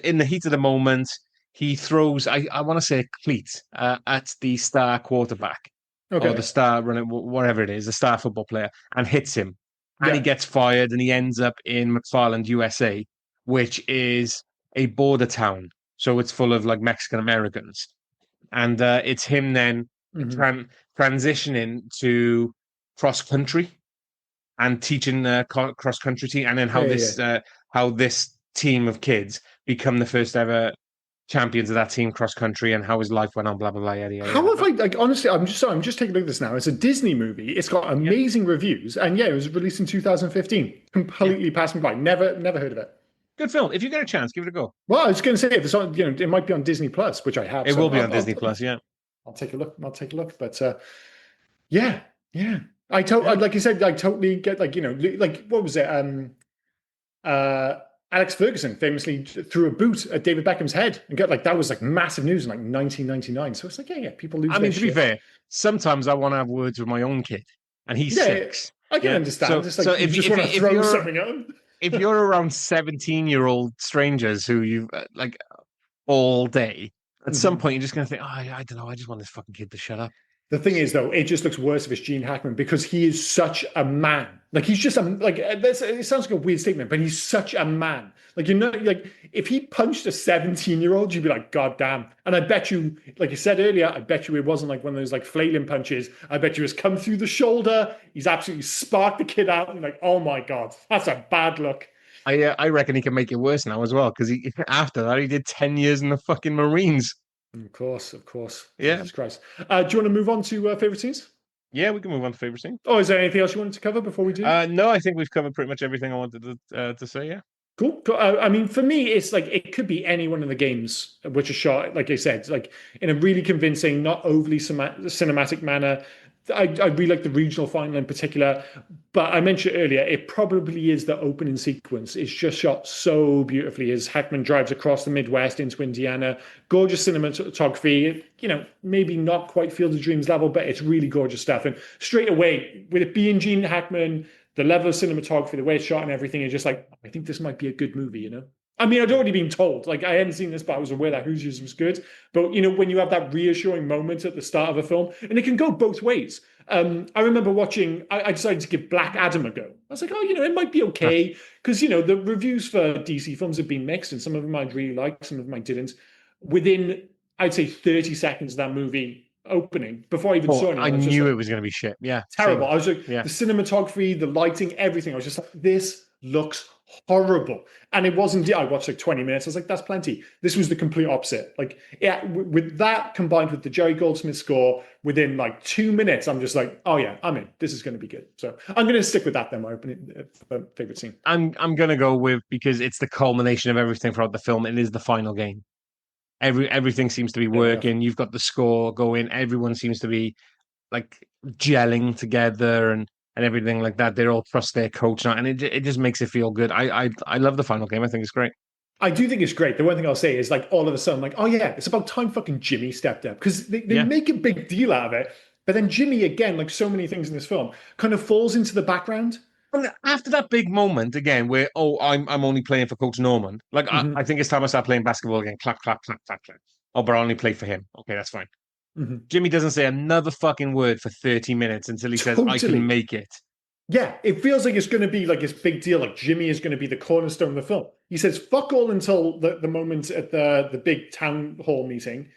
in the heat of the moment, he throws, I want to say, a cleat at the star quarterback. Okay. Or the star runner, whatever it is, the star football player, and hits him. And he gets fired, and he ends up in McFarland, USA, which is a border town. So it's full of like Mexican Americans. And it's him then transitioning to cross country and teaching cross country team, and then how this team of kids become the first ever champions of that team cross country, and how his life went on, blah blah blah. How have I like honestly? I'm just taking a look at this now. It's a Disney movie. It's got amazing reviews, and it was released in 2015. Completely passed me by. Never heard of it. Good film. If you get a chance, give it a go. Well, I was going to say, if it's on, it might be on Disney Plus, which I have. It will be on Disney Plus. Yeah, I'll take a look. But yeah. Like you said, I totally get like what was it? Alex Ferguson famously threw a boot at David Beckham's head and got that was like massive news in like 1999. So it's like, people lose. I mean, to be fair, sometimes I want to have words with my own kid, and he's 6. I can understand. So if you just want to throw something at him. If you're around 17-year-old strangers who you've like all day, at some point you're just going to think, I don't know, I just want this fucking kid to shut up. The thing is, though, it just looks worse if it's Gene Hackman because he is such a man. Like he's just it sounds like a weird statement, but he's such a man. Like if he punched a 17-year-old, you'd be like, God damn. And I bet you, like you said earlier, I bet you it wasn't like one of those like flailing punches. I bet you it's come through the shoulder. He's absolutely sparked the kid out. And like, oh my God, that's a bad look. I reckon he can make it worse now as well because after that he did 10 years in the fucking Marines. Of course. Yeah. Jesus Christ. Do you want to move on to favorite scenes? Yeah, we can move on to favorite scene. Oh, is there anything else you wanted to cover before we do? No, I think we've covered pretty much everything I wanted to say. Yeah. Cool. Cool. I mean, for me, it's like it could be any one of the games which are shot, like I said, like in a really convincing, not overly cinematic manner. I really like the regional final in particular, but I mentioned earlier, it probably is the opening sequence. It's just shot so beautifully as Hackman drives across the Midwest into Indiana. Gorgeous cinematography, maybe not quite Field of Dreams level, but it's really gorgeous stuff. And straight away, with it being Gene Hackman, the level of cinematography, the way it's shot and everything is just like, I think this might be a good movie. I mean, I'd already been told, like, I hadn't seen this, but I was aware that Hoosiers was good. But, when you have that reassuring moment at the start of a film, and it can go both ways. I remember watching, I decided to give Black Adam a go. I was like, oh, it might be okay. Because, the reviews for DC films have been mixed, and some of them I'd really like, some of them I didn't. Within, I'd say, 30 seconds of that movie opening, before I even saw anyone, I I was just knew like, it was going to be shit. Yeah, terrible. same. I was like, Yeah. the cinematography, the lighting, everything. I was just like, this looks horrible. And it wasn't, I watched like 20 minutes. I was like, that's plenty. This was the complete opposite. Like, yeah, with that combined with the Jerry Goldsmith score, within like 2 minutes, I'm just like, oh yeah, I'm in. This is going to be good. So I'm going to stick with that then, my opening favorite scene. I'm gonna go with, because it's the culmination of everything throughout the film. It is the final game. Everything seems to be Fair enough. working. You've got the score going. Everyone seems to be like gelling together and everything like that. They all trust their coach now, and it just makes it feel good. I love the final game. I think it's great. I do think it's great. The one thing I'll say is like all of a sudden, like, oh yeah, it's about time fucking Jimmy stepped up because they Yeah. make a big deal out of it. But then Jimmy, again, like so many things in this film, kind of falls into the background. And after that big moment again, where I'm only playing for Coach Norman. Like I Hmm. think it's time I start playing basketball again. Clap, clap, clap, clap, clap. Oh, but I only play for him. Okay, that's fine. Hmm. Jimmy doesn't say another fucking word for 30 minutes until he says, I can Totally. make it. Yeah, it feels like it's going to be like this big deal. Like Jimmy is going to be the cornerstone of the film. He says fuck all until the moment at the big town hall meeting.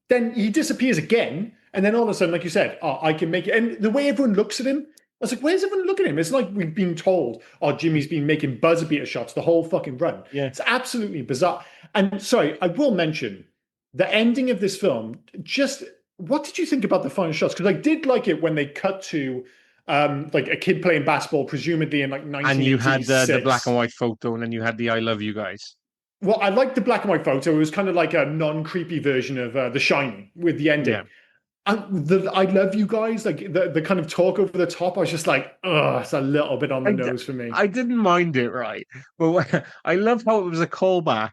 Then he disappears again. And then all of a sudden, like you said, oh, I can make it. And the way everyone looks at him, I was like, where's everyone looking at him? It's like we've been told, oh, Jimmy's been making buzzer beater shots the whole fucking run. Yeah. It's absolutely bizarre. And sorry, I will mention the ending of this film. Just what did you think about the final shots? Because I did like it when they cut to like a kid playing basketball, presumably in like And you had the black and 1986. white photo, and then you had the I love you guys. Well, I liked the black and white photo. It was kind of like a non-creepy version of The Shining with the Yeah. ending. I love you guys, like the kind of talk over the top. I was just like, oh, it's a little bit on the I, nose for me. I didn't mind it, right? But I love how it was a callback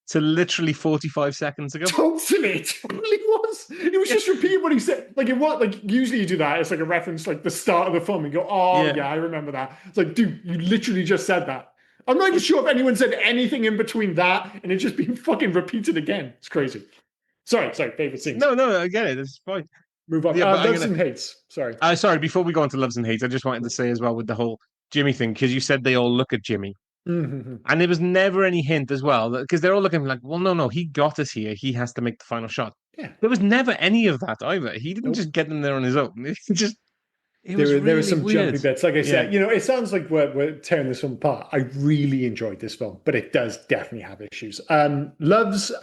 to literally 45 seconds ago. Totally, it totally was. It was Yeah. just repeating what he said. Like it was like usually you do that. It's like a reference, like the start of the film, and you go, "Oh Yeah. yeah, I remember that." It's like, dude, you literally just said that. I'm not even sure if anyone said anything in between that and it's just been fucking repeated again. It's crazy. Sorry. Favorite scenes. No, I get it. It's fine. Move on. Yeah, but I'm Loves gonna. and hates. Sorry. Sorry, before we go on to loves and hates, I just wanted to say as well with the whole Jimmy thing, because you said they all look at Jimmy. Mm-hmm. And there was never any hint as well, because they're all looking like, well, no, he got us here. He has to make the final shot. Yeah. There was never any of that either. He didn't Nope. just get them there on his own. It There was were really some weird. jumpy bits. Like I Yeah, said, it sounds like we're tearing this film apart. I really enjoyed this film, but it does definitely have issues. Loves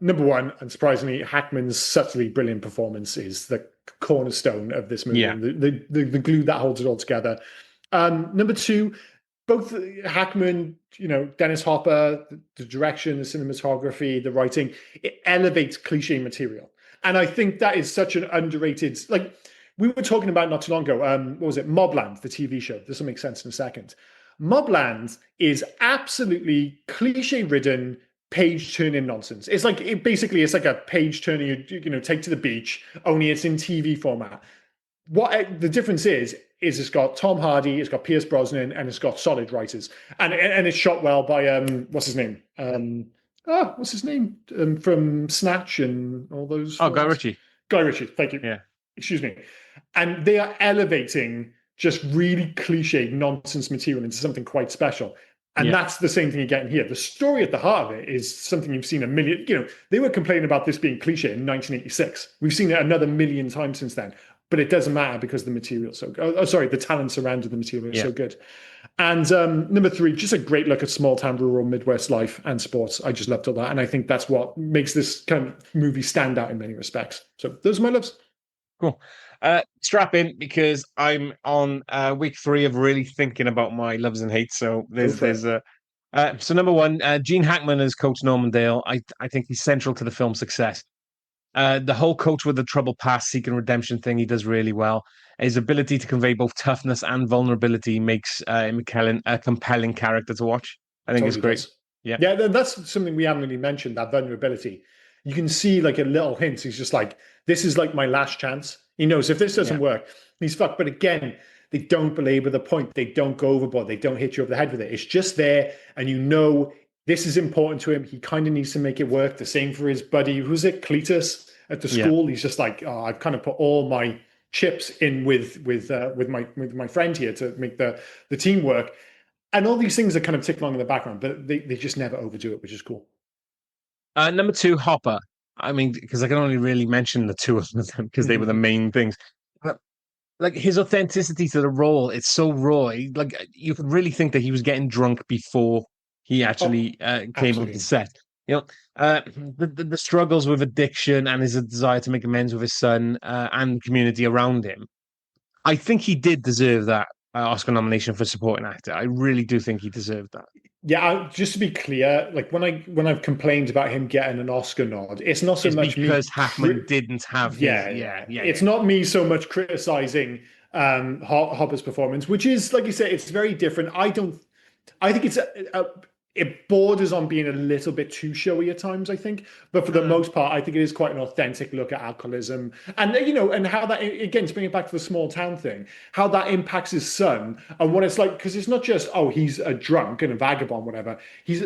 number one, unsurprisingly, Hackman's subtly brilliant performance is the cornerstone of this movie yeah, and the glue that holds it all together. Number two, both Hackman, Dennis Hopper, the direction, the cinematography, the writing, it elevates cliche material. And I think that is such an underrated, like we were talking about not too long ago. What was it? Mobland, the TV show. This will make sense in a second. Mobland is absolutely cliche-ridden, page-turning nonsense. It's like it's like a page turner you take to the beach, only it's in TV format. What the difference is it's got Tom Hardy, it's got Pierce Brosnan, and it's got solid writers, and it's shot well by what's his name? What's his name from Snatch and all those Oh, Guy films? Ritchie. Guy Ritchie. Thank you. Yeah, Excuse me. And they are elevating just really cliched nonsense material into something quite special. And yeah, that's the same thing you're getting here. The story at the heart of it is something you've seen a million. They were complaining about this being cliche in 1986. We've seen it another million times since then. But it doesn't matter because the material's so good. Oh, sorry, the talent surrounding the material is yeah. so good. And number three, just a great look at small town, rural, Midwest life and sports. I just loved all that. And I think that's what makes this kind of movie stand out in many respects. So those are my loves. Cool. Strap in, because I'm on week 3 of really thinking about my loves and hates. So Go there's for it. So number one, Gene Hackman as Coach Normandale. I think he's central to the film's success. The whole coach with the troubled past seeking redemption thing he does really well. His ability to convey both toughness and vulnerability makes McKellen a compelling character to watch. I think it's Totally great. does. Yeah, Yeah, that's something we haven't really mentioned, that vulnerability. You can see like a little hint. He's just like, this is like my last chance. He knows if this yeah, doesn't work, he's fucked. But again, they don't belabor the point. They don't go overboard. They don't hit you over the head with it. It's just there. And you know this is important to him. He kind of needs to make it work. The same for his buddy, who's it, Cletus at the yeah. school. He's just like, oh, I've kind of put all my chips in with my friend here to make the team work. And all these things are kind of tick along in the background, but they just never overdo it, which is cool. Number two, Hopper. I mean, because I can only really mention the two of them because they were the main things. But like his authenticity to the role, it's so raw. Like you could really think that he was getting drunk before he Oh, actually came on the absolutely. set. You know, the struggles with addiction and his desire to make amends with his son and the community around him. I think he did deserve that Oscar nomination for supporting actor. I really do think he deserved that. Yeah, just to be clear, like when I've complained about him getting an Oscar nod, it's not so It's much me. because Hackman didn't have his. Yeah, Yeah, yeah. yeah, It's yeah, not me so much criticizing Hopper's performance, which is like you say, it's very different. I think it borders on being a little bit too showy at times, I think. But for the yeah. most part, I think it is quite an authentic look at alcoholism. And, and how that, again, to bring it back to the small town thing, how that impacts his son and what it's like, because it's not just, oh, he's a drunk and a vagabond, whatever. He's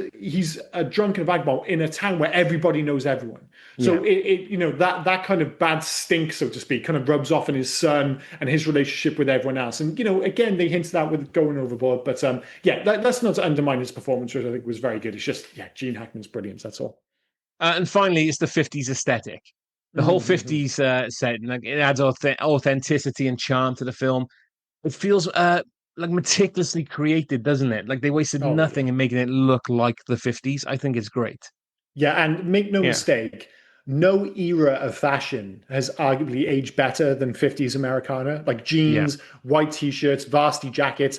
a drunk and a vagabond in a town where everybody knows everyone. Yeah. So that kind of bad stink, so to speak, kind of rubs off on his son and his relationship with everyone else. And again, they hinted that with going overboard, but yeah, that's not to undermine his performance, which I think was very good. It's just Gene Hackman's brilliant. That's all. And finally, it's the 50s aesthetic. The whole Mm-hmm. 50s set, like it adds authenticity and charm to the film. It feels like meticulously created, doesn't it? Like they wasted Oh yeah, nothing in making it look like the 50s. I think it's great. yeah, and make no Yeah. mistake, no era of fashion has arguably aged better than 50s Americana. Like Yeah. jeans, white t-shirts, varsity jackets.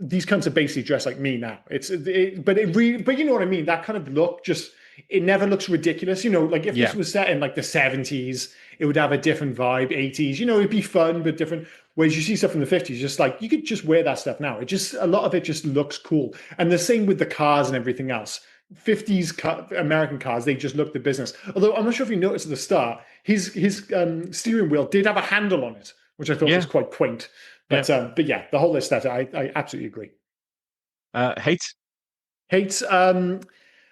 These kinds are basically dressed like me now. But you know what I mean. That kind of look just it never looks ridiculous. Like if this Yeah. was set in like the 70s, it would have a different vibe. 80s, it'd be fun but different. Whereas you see stuff from the 50s, just like you could just wear that stuff now. It just a lot of it just looks cool. And the same with the cars and everything else. 50s American cars, they just look the business. Although I'm not sure if you noticed at the start, his steering wheel did have a handle on it, which I thought was Yeah. quite quaint. Yeah. But yeah, the whole aesthetic, I absolutely agree. Hate. Hates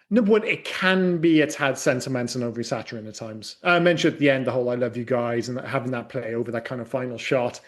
number one, it can be a tad sentimental and overly saturated at times. I mentioned at the end the whole "I love you guys" and having that play over that kind of final shot.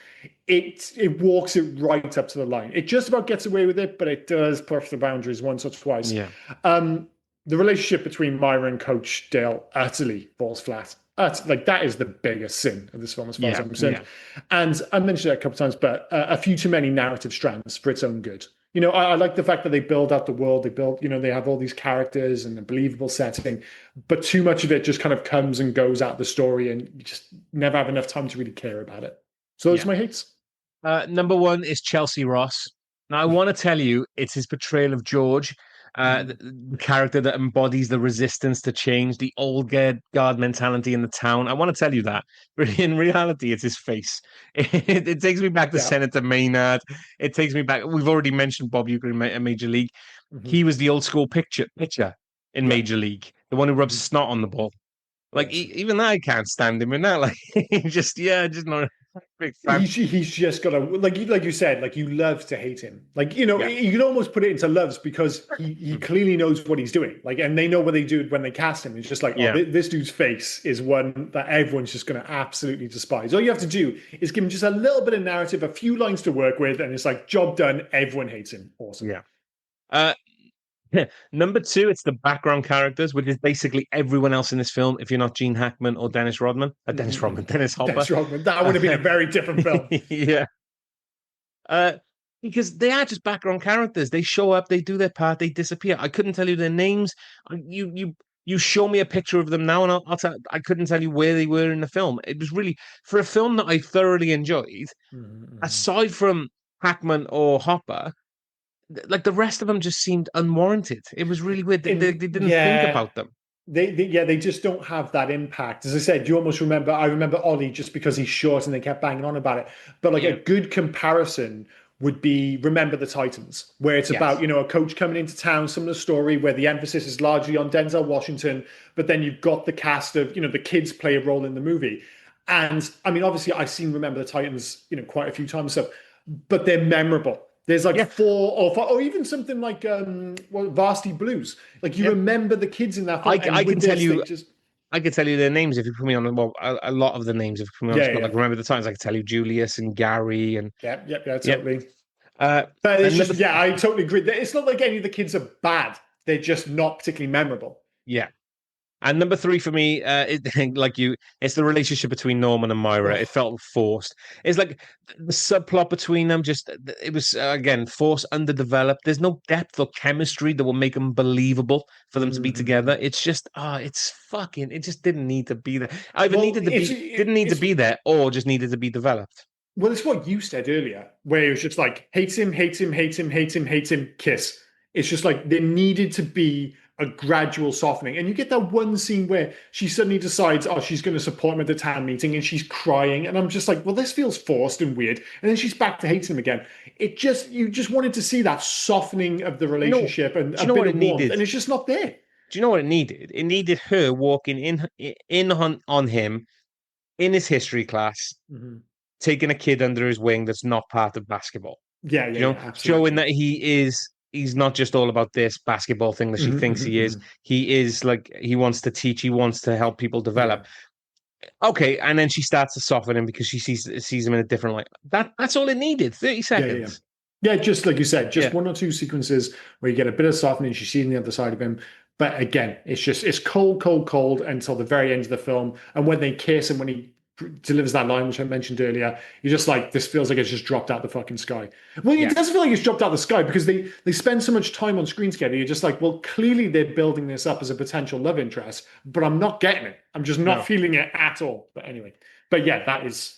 It walks it right up to the line. It just about gets away with it, but it does push the boundaries once or twice. Yeah. Um, the relationship between Myra and Coach Dale utterly falls flat. Like that is the biggest sin of this film, as far as Yeah. I'm concerned. Yeah. And I mentioned it a couple of times, but a few too many narrative strands for its own good. I like the fact that they build out the world. They have all these characters and a believable setting, but too much of it just kind of comes and goes out the story, and you just never have enough time to really care about it. So those Yeah. are my hates. Number one is Chelsea Ross. Now, I want to tell you, it's his portrayal of George, the character that embodies the resistance to change, the old guard mentality in the town. I want to tell you that, but in reality, it's his face. It takes me back to Yeah. Senator Maynard. It takes me back. We've already mentioned Bob Uecker in Major League. Hmm. He was the old school pitcher in Yeah. Major League, the one who rubs Hmm. snot on the ball. Like Yes. even I can't stand him in that. Like just not a big fan. He's just got a like you said, like you love to hate him. Like Yeah, you can almost put it into loves because he clearly knows what he's doing. Like, and they know what they do when they cast him. It's just like, oh, yeah, this dude's face is one that everyone's just going to absolutely despise. All you have to do is give him just a little bit of narrative, a few lines to work with, and it's like job done. Everyone hates him. Awesome. yeah. Uh, Number two, it's the background characters, which is basically everyone else in this film. If you're not Gene Hackman or Dennis Rodman, Dennis Hopper. That's wrong. That would have been a very different film. Yeah. Uh, because they are just background characters. They show up, they do their part, they disappear. I couldn't tell you their names. You show me a picture of them now, and I'll tell. I couldn't tell you where they were in the film. It was really for a film that I thoroughly enjoyed. Mm-hmm. Aside from Hackman or Hopper, like the rest of them just seemed unwarranted. It was really weird. They didn't think Yeah, about them. they just don't have that impact. As I said, you almost remember. I remember Ollie just because he's short, and they kept banging on about it. But like a Yeah. good comparison would be Remember the Titans, where it's about Yes. a coach coming into town, similar story, where the emphasis is largely on Denzel Washington, but then you've got the cast of the kids play a role in the movie. And I mean, obviously, I've seen Remember the Titans, quite a few times, so but they're memorable. There's like Yeah. four or five, or even something like Varsity Blues. Like you Yeah. remember the kids in that I, film, c- I and can with tell this, they you. just I could tell you their names if you put me on. Well, a lot of the names if you put me on the yeah, spot. yeah, Like remember the times I could tell you Julius and Gary and yeah, yep. totally. Uh, But it's and just number yeah, I totally agree. It's not like any of the kids are bad. They're just not particularly memorable. yeah. And number three for me, it's the relationship between Norman and Myra. It Oh. felt forced. It's like the subplot between them. Just it was again forced, underdeveloped. There's no depth or chemistry that will make them believable for them to be together. Mhm. It's just it's fucking. It just didn't need to be there. Either Well, needed to be didn't need to it's be there, or just needed to be developed. Well, it's what you said earlier, where it was just like hates him, hates him, hates him, hates him, hates him, kiss. It's just like there needed to be a gradual softening. And you get that one scene where she suddenly decides, oh, she's going to support him at the town meeting and she's crying. And I'm just like, well, this feels forced and weird. And then she's back to hating him again. You just wanted to see that softening of the You know, relationship and do a you know bit what of it warmth. needed? And it's just not there. Do you know what it needed? It needed her walking in on him in his history class, Mhm. taking a kid under his wing that's not part of basketball. Yeah, You yeah, know, yeah, showing absolutely. that he's not just all about this basketball thing that she Mhm, thinks mhm, he is. mhm. He is like he wants to teach, he wants to help people develop. Yeah. Okay, and then she starts to soften him because she sees him in a different light. That's all it needed. 30 Yeah, yeah, yeah. seconds. Yeah, just like you said, just Yeah. one or two sequences where you get a bit of softening, she's seeing the other side of him. But again, it's cold, cold, cold until the very end of the film. And when they kiss and when he delivers that line, which I mentioned earlier, you're just like, this feels like it's just dropped out the fucking sky. Well, it Yeah. does feel like it's dropped out the sky because they spend so much time on screen together. You're just like, well, clearly they're building this up as a potential love interest, but I'm not getting it. I'm just not No. feeling it at all. But anyway, but yeah, that is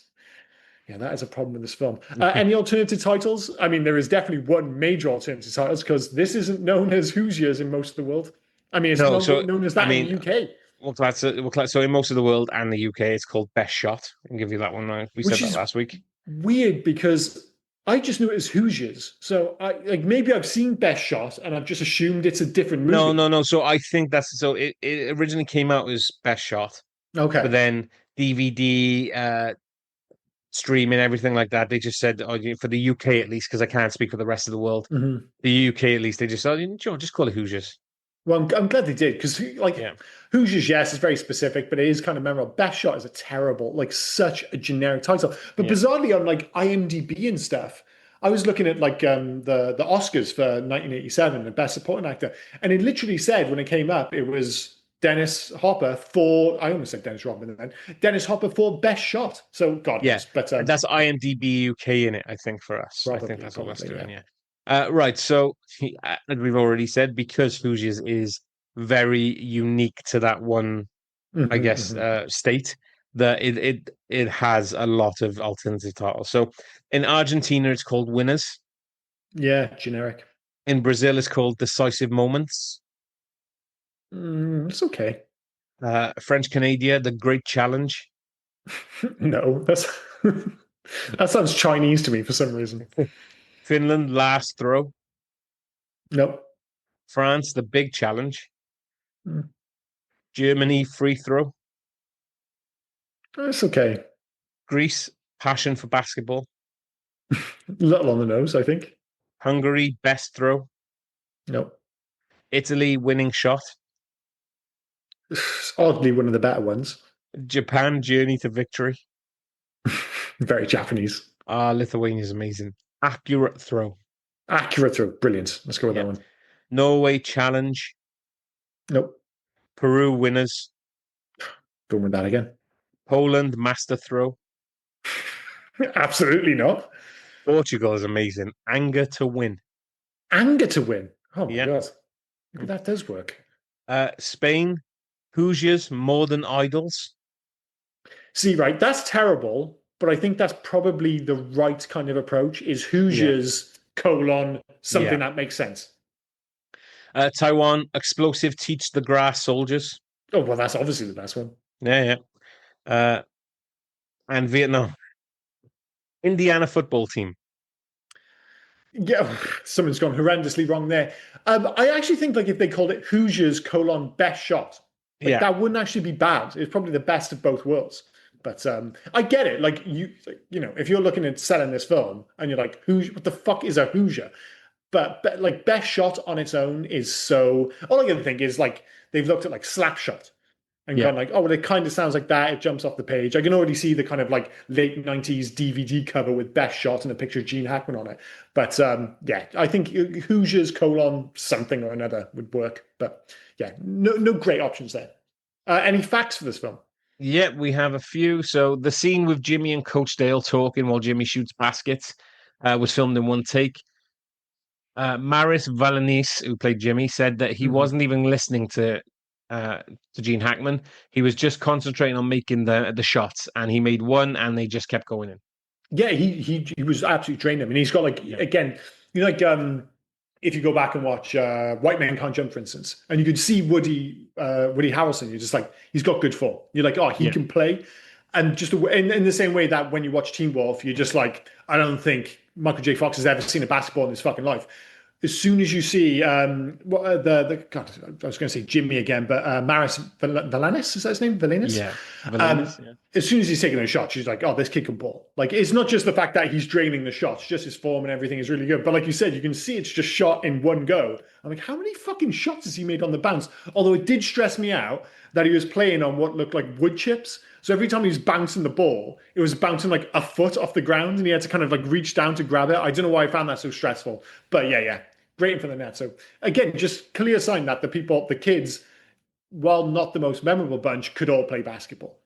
a problem with this film. Any alternative titles? I mean, there is definitely one major alternative titles because this isn't known as Hoosiers in most of the world. I mean, it's No, so known as I that in the mean, UK, so in most of the world and the UK, it's called Best Shot. I can give you that one. We said which that is last week. weird because I just knew it as Hoosiers. So I like maybe I've seen Best Shot and I've just assumed it's a different No, movie. no, no. So I think it originally came out as Best Shot, but Okay. then DVD, streaming, everything like that, they just said, oh, for the UK at least, because I can't speak for the rest of the world. Mhm. The UK at least, they just said, just call it Hoosiers. Well, I'm glad they did because like Yeah, Hoosiers, yes, is very specific, but it is kind of memorable. Best Shot is a terrible, like such a generic title. But yeah, bizarrely on like IMDb and stuff, I was looking at like the Oscars for 1987, the Best Supporting Actor, and it literally said when it came up, it was Dennis Hopper for I almost said Dennis Rodman then Dennis Hopper for Best Shot. So God yeah. knows, but That's IMDb UK in it, I think, for us. I think that's all that's probably, yeah. doing. Yeah. Right. So, as we've already said, because Hoosiers is very unique to that one, I Mhm, guess, mhm. state that it has a lot of alternative titles. So in Argentina, it's called Winners. Yeah, generic. In Brazil, it's called Decisive Moments. It's okay. French Canada, The Great Challenge. No, that's that sounds Chinese to me for some reason. Finland, Last Throw. Nope. France, The Big Challenge. Mm, Germany, Free Throw. It's okay. Greece, Passion for Basketball. Little on the nose, I think. Hungary, Best Throw. Nope. Italy, Winning Shot. It's oddly one of the better ones. Japan, Journey to Victory. Very Japanese. Lithuania is amazing. Accurate Throw. Accurate throw. Brilliant. Let's go with that Yeah. one. Norway, Challenge. Nope. Peru, Winners. Going with that again. Poland, Master Throw. Absolutely not. Portugal is amazing. Anger to Win. Anger to win. Oh my Yeah. God. Maybe that does work. Spain, Hoosiers, More Than Idols. See, right, that's terrible, but I think that's probably the right kind of approach is Yeah. Hoosiers colon Yeah. something that makes sense. Taiwan, explosive, teach the grass soldiers. Oh well, that's obviously the best one. Yeah, yeah. And Vietnam, Indiana football team. Yeah, someone's gone horrendously wrong there. I actually think like if they called it Hoosiers colon best shot, like Yeah, that wouldn't actually be bad. It's probably the best of both worlds. But I get it. Like you know, if you're looking at selling this film and you're like, Hoosier, what the fuck is a Hoosier? But like best shot on its own is so. All I can think is like they've looked at like Slapshot and yeah. gone like, oh, well, it kind of sounds like that. It jumps off the page. I can already see the kind of like late 90s DVD cover with best shot and a picture of Gene Hackman on it. But yeah, I think Hoosiers colon something or another would work. But yeah, no great options there. Any facts for this film? Yeah, we have a few. So the scene with Jimmy and Coach Dale talking while Jimmy shoots baskets was filmed in one take. Maris Valanis, who played Jimmy, said that he Mhm. wasn't even listening to Gene Hackman. He was just concentrating on making the shots, and he made one, and they just kept going in. Yeah, he was absolutely trained him, and he's got like Yeah, again, you know, like if you go back and watch White Man Can't Jump, for instance, and you could see Woody Harrelson, you're just like he's got good form. You're like, oh, he yeah, can play, and just in the same way that when you watch Teen Wolf, you're just like, I don't think Michael J. Fox has ever seen a basketball in his fucking life. As soon as you see the God, I was going to say Jimmy again, but Maris Valanis, is that his name? Valanis. yeah. Valanis, yeah. As soon as he's taking a shot, she's like, "Oh, this kid can ball." Like, it's not just the fact that he's draining the shots; just his form and everything is really good. But like you said, you can see it's just shot in one go. I'm like, how many fucking shots has he made on the bounce? Although it did stress me out that he was playing on what looked like wood chips. So every time he was bouncing the ball, it was bouncing like a foot off the ground, and he had to kind of like reach down to grab it. I don't know why I found that so stressful, but yeah, great for the net. So again, just clear sign that the kids, while not the most memorable bunch, could all play basketball.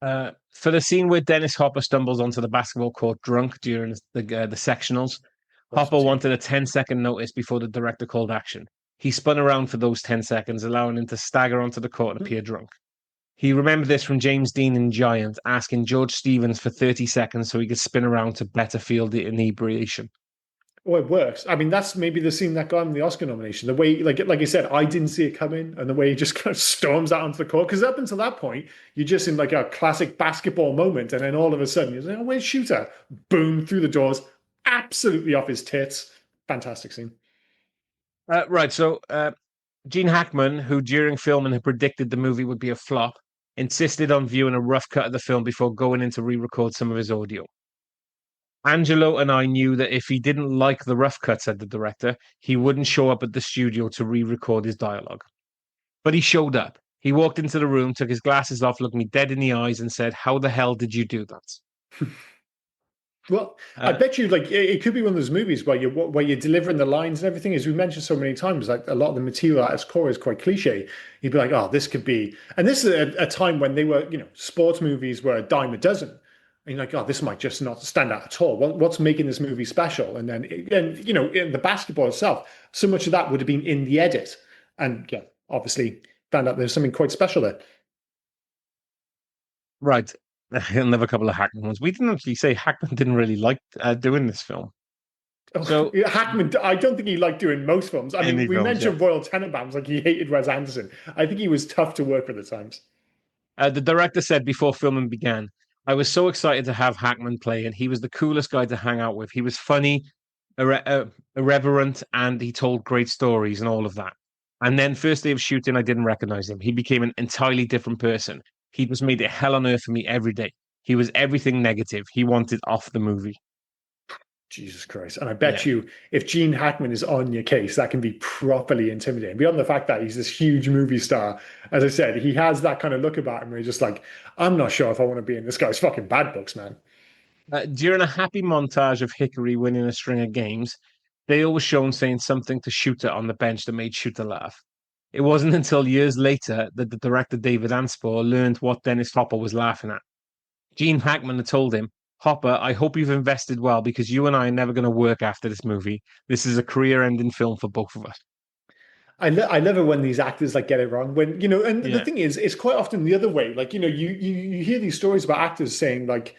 For the scene where Dennis Hopper stumbles onto the basketball court drunk during the sectionals, Awesome Hopper scene. wanted a 10-second notice before the director called action. He spun around for those 10 seconds, allowing him to stagger onto the court and appear drunk. He remembered this from James Dean in Giant, asking George Stevens for 30 seconds so he could spin around to better feel the inebriation. Well, it works. I mean, that's maybe the scene that got him the Oscar nomination. The way, like I said, I didn't see it coming, and the way he just kind of storms out onto the court. Because up until that point, you're just in like a classic basketball moment, and then all of a sudden, you're like, "Oh, where's Shooter?" Boom through the doors, absolutely off his tits. Fantastic scene. Right, so Gene Hackman, who during filming had predicted the movie would be a flop, insisted on viewing a rough cut of the film before going in to re-record some of his audio. Angelo and I knew that if he didn't like the rough cut, said the director, he wouldn't show up at the studio to re-record his dialogue. But he showed up. He walked into the room, took his glasses off, looked me dead in the eyes, and said, "How the hell did you do that?" Well, I Uh, bet you like it could be one of those movies where you're delivering the lines and everything. As we mentioned so many times, like a lot of the material at its core is quite cliche. You'd be like, oh, this could be, and this is a time when they were, you know, sports movies were a dime a dozen. And you're like, oh, this might just not stand out at all. What's making this movie special? And you know, in the basketball itself, so much of that would have been in the edit. And yeah, obviously found out there's something quite special there. right. Another couple of Hackman ones. We didn't actually say Hackman didn't really like doing this film. Oh, So, Hackman, I don't think he liked doing most films. I mean, any we films, yeah. mentioned Royal Tenenbaums, like he hated Wes Anderson. I think he was tough to work with at times. The director said before filming began, I was so excited to have Hackman play, and he was the coolest guy to hang out with. He was funny, irreverent, and he told great stories and all of that. And then, first day of shooting, I didn't recognize him. He became an entirely different person. He just made it hell on earth for me every day. He was everything negative. He wanted off the movie. Jesus Christ. And I Yeah. bet you if Gene Hackman is on your case, that can be properly intimidating. Beyond the fact that he's this huge movie star, as I said, he has that kind of look about him where he's just like, I'm not sure if I want to be in this guy's fucking bad books, man. During a happy montage of Hickory winning a string of games, Dale was shown saying something to Shooter on the bench that made Shooter laugh. It wasn't until years later that the director David Anspaugh learned what Dennis Hopper was laughing at. Gene Hackman had told him, "Hopper, I hope you've invested well because you and I are never going to work after this movie. This is a career-ending film for both of us." I love it when these actors like get it wrong. When you know, and the Yeah, thing is, it's quite often the other way. Like you know, you hear these stories about actors saying like,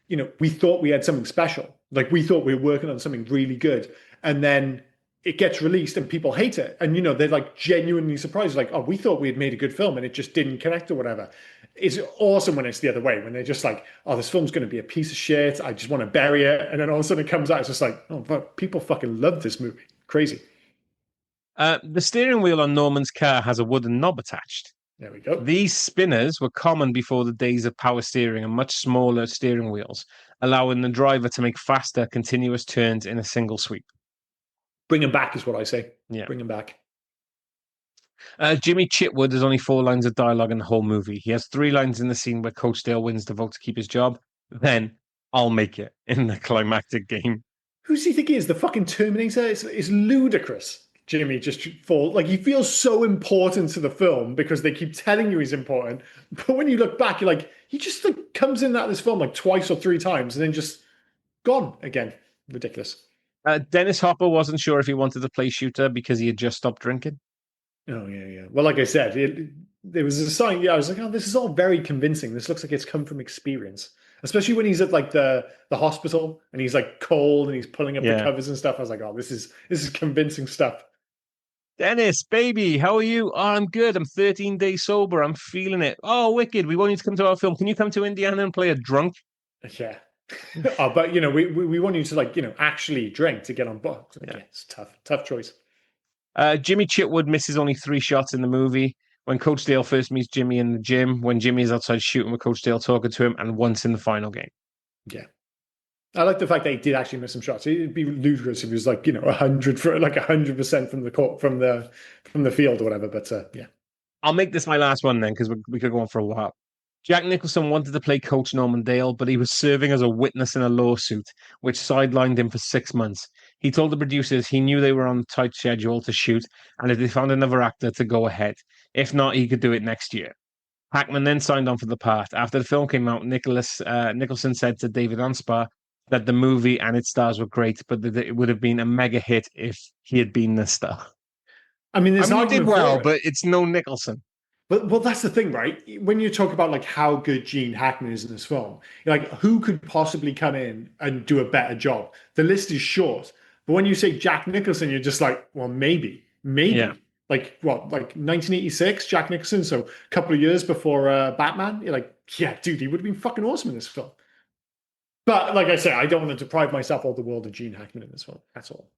you know, we thought we had something special, Like we thought we were working on something really good, and then it gets released and people hate it. And they're like genuinely surprised, like, oh, we thought we had made a good film and it just didn't connect or whatever. It's awesome when it's the other way, when they're just like, oh, this film's going to be a piece of shit. I just want to bury it. And then all of a sudden it comes out, it's just like, oh, but people fucking love this movie. Crazy. The steering wheel on Norman's car has a wooden knob attached. There we go. These spinners were common before the days of power steering and much smaller steering wheels, allowing the driver to make faster, continuous turns in a single sweep. Bring him back is what I say. Yeah. Bring him back. Jimmy Chitwood has only 4 lines of dialogue in the whole movie. He has 3 lines in the scene where Coach Dale wins the vote to keep his job. Then I'll make it in the climactic game. Who's he think he is? The fucking Terminator? It's ludicrous. Jimmy just fall like he feels so important to the film because they keep telling you he's important. But when you look back, you're like, he just like comes in this film like twice or 3 times and then just gone again. Ridiculous. Dennis Hopper wasn't sure if he wanted to play shooter because he had just stopped drinking. Oh yeah. Well, like I said, there was a sign. Yeah, I was like, oh, this is all very convincing. This looks like it's come from experience. Especially when he's at like the hospital and he's like cold and he's pulling up the covers and stuff. I was like, oh, this is convincing stuff. Dennis, baby, how are you? Oh, I'm good. I'm 13 days sober. I'm feeling it. Oh, wicked. We want you to come to our film. Can you come to Indiana and play a drunk? Yeah. Oh, but we want you to like, actually drink to get on board. Like, yeah, it's tough choice. Jimmy Chitwood misses only 3 shots in the movie. When Coach Dale first meets Jimmy in the gym, when Jimmy is outside shooting with Coach Dale talking to him, and once in the final game. Yeah. I like the fact that he did actually miss some shots. It'd be ludicrous if he was like, 100% from the court, from the field or whatever. But yeah. I'll make this my last one then, because we could go on for a while. Jack Nicholson wanted to play Coach Norman Dale, but he was serving as a witness in a lawsuit, which sidelined him for 6 months. He told the producers he knew they were on a tight schedule to shoot, and if they found another actor to go ahead. If not, he could do it next year. Hackman then signed on for the part. After the film came out, Nicholson said to David Anspar that the movie and its stars were great, but that it would have been a mega hit if he had been the star. I mean, he did well, but it's no Nicholson. But well, that's the thing, right? When you talk about like how good Gene Hackman is in this film, you're like, who could possibly come in and do a better job? The list is short. But when you say Jack Nicholson, you're just like, well, maybe. Yeah. Like what? Like 1986, Jack Nicholson. So a couple of years before Batman. You're like, yeah, dude, he would have been fucking awesome in this film. But like I said, I don't want to deprive myself of the world of Gene Hackman in this film. That's all.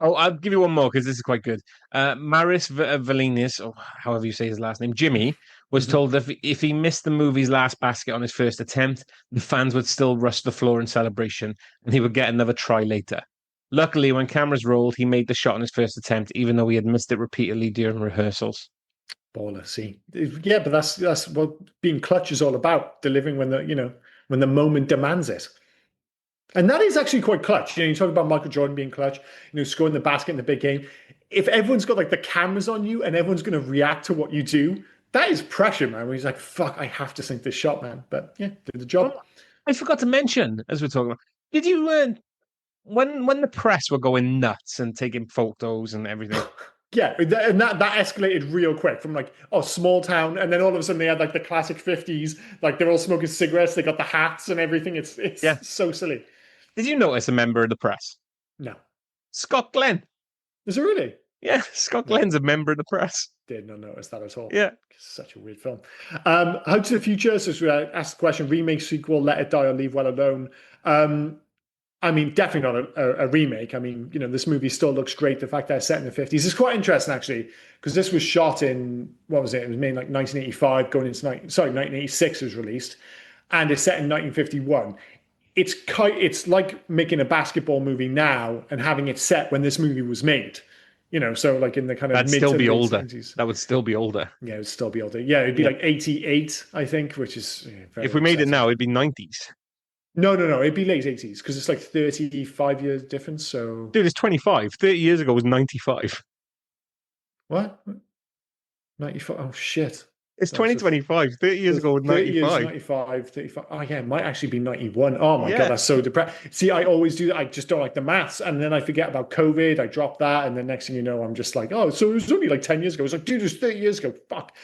Oh, I'll give you one more because this is quite good. Maris Valinis, or however you say his last name, Jimmy, was told that if he missed the movie's last basket on his first attempt, the fans would still rush the floor in celebration and he would get another try later. Luckily, when cameras rolled, he made the shot on his first attempt, even though he had missed it repeatedly during rehearsals. Baller, see. Yeah, but that's what being clutch is all about, delivering when the moment demands it. And that is actually quite clutch. You talk about Michael Jordan being clutch, scoring the basket in the big game. If everyone's got like the cameras on you and everyone's going to react to what you do, that is pressure, man. Where he's like, fuck, I have to sink this shot, man. But yeah, did the job. I forgot to mention, as we're talking about, did you, when the press were going nuts and taking photos and everything? Yeah, and that escalated real quick from like, small town. And then all of a sudden they had like the classic 50s, like they're all smoking cigarettes. They got the hats and everything. It's so silly. Did you notice a member of the press? No. Scott Glenn. Is it really? Yeah, Scott Glenn's a member of the press. Did not notice that at all. Yeah. It's such a weird film. How to the Future, so we asked the question, remake, sequel, Let It Die or Leave Well Alone. I mean, definitely not a remake. I mean, this movie still looks great. The fact that it's set in the 50s is quite interesting, actually, because this was shot in, what was it? It was made in like 1985, going into 1986 was released, and it's set in 1951. It's like making a basketball movie now and having it set when this movie was made. So like in the kind of that'd still be older. 70s. That would still be older. Yeah, it would still be older. Yeah, it'd be like 88, I think, which is very if we made it now, it'd be 90s. No, it'd be late 80s because it's like 35 years difference. So, dude, it's 25. 30 years ago was 95. What? 95? Oh shit! It's 2025. 30 years ago was 95. 95, 35. Oh yeah, it might actually be 91. Oh my god, that's so depressed. See, I always do that. I just don't like the maths, and then I forget about COVID. I drop that, and then next thing you know, I'm just like, oh, so it was only like 10 years ago. It's like, dude, it was 30 years ago. Fuck.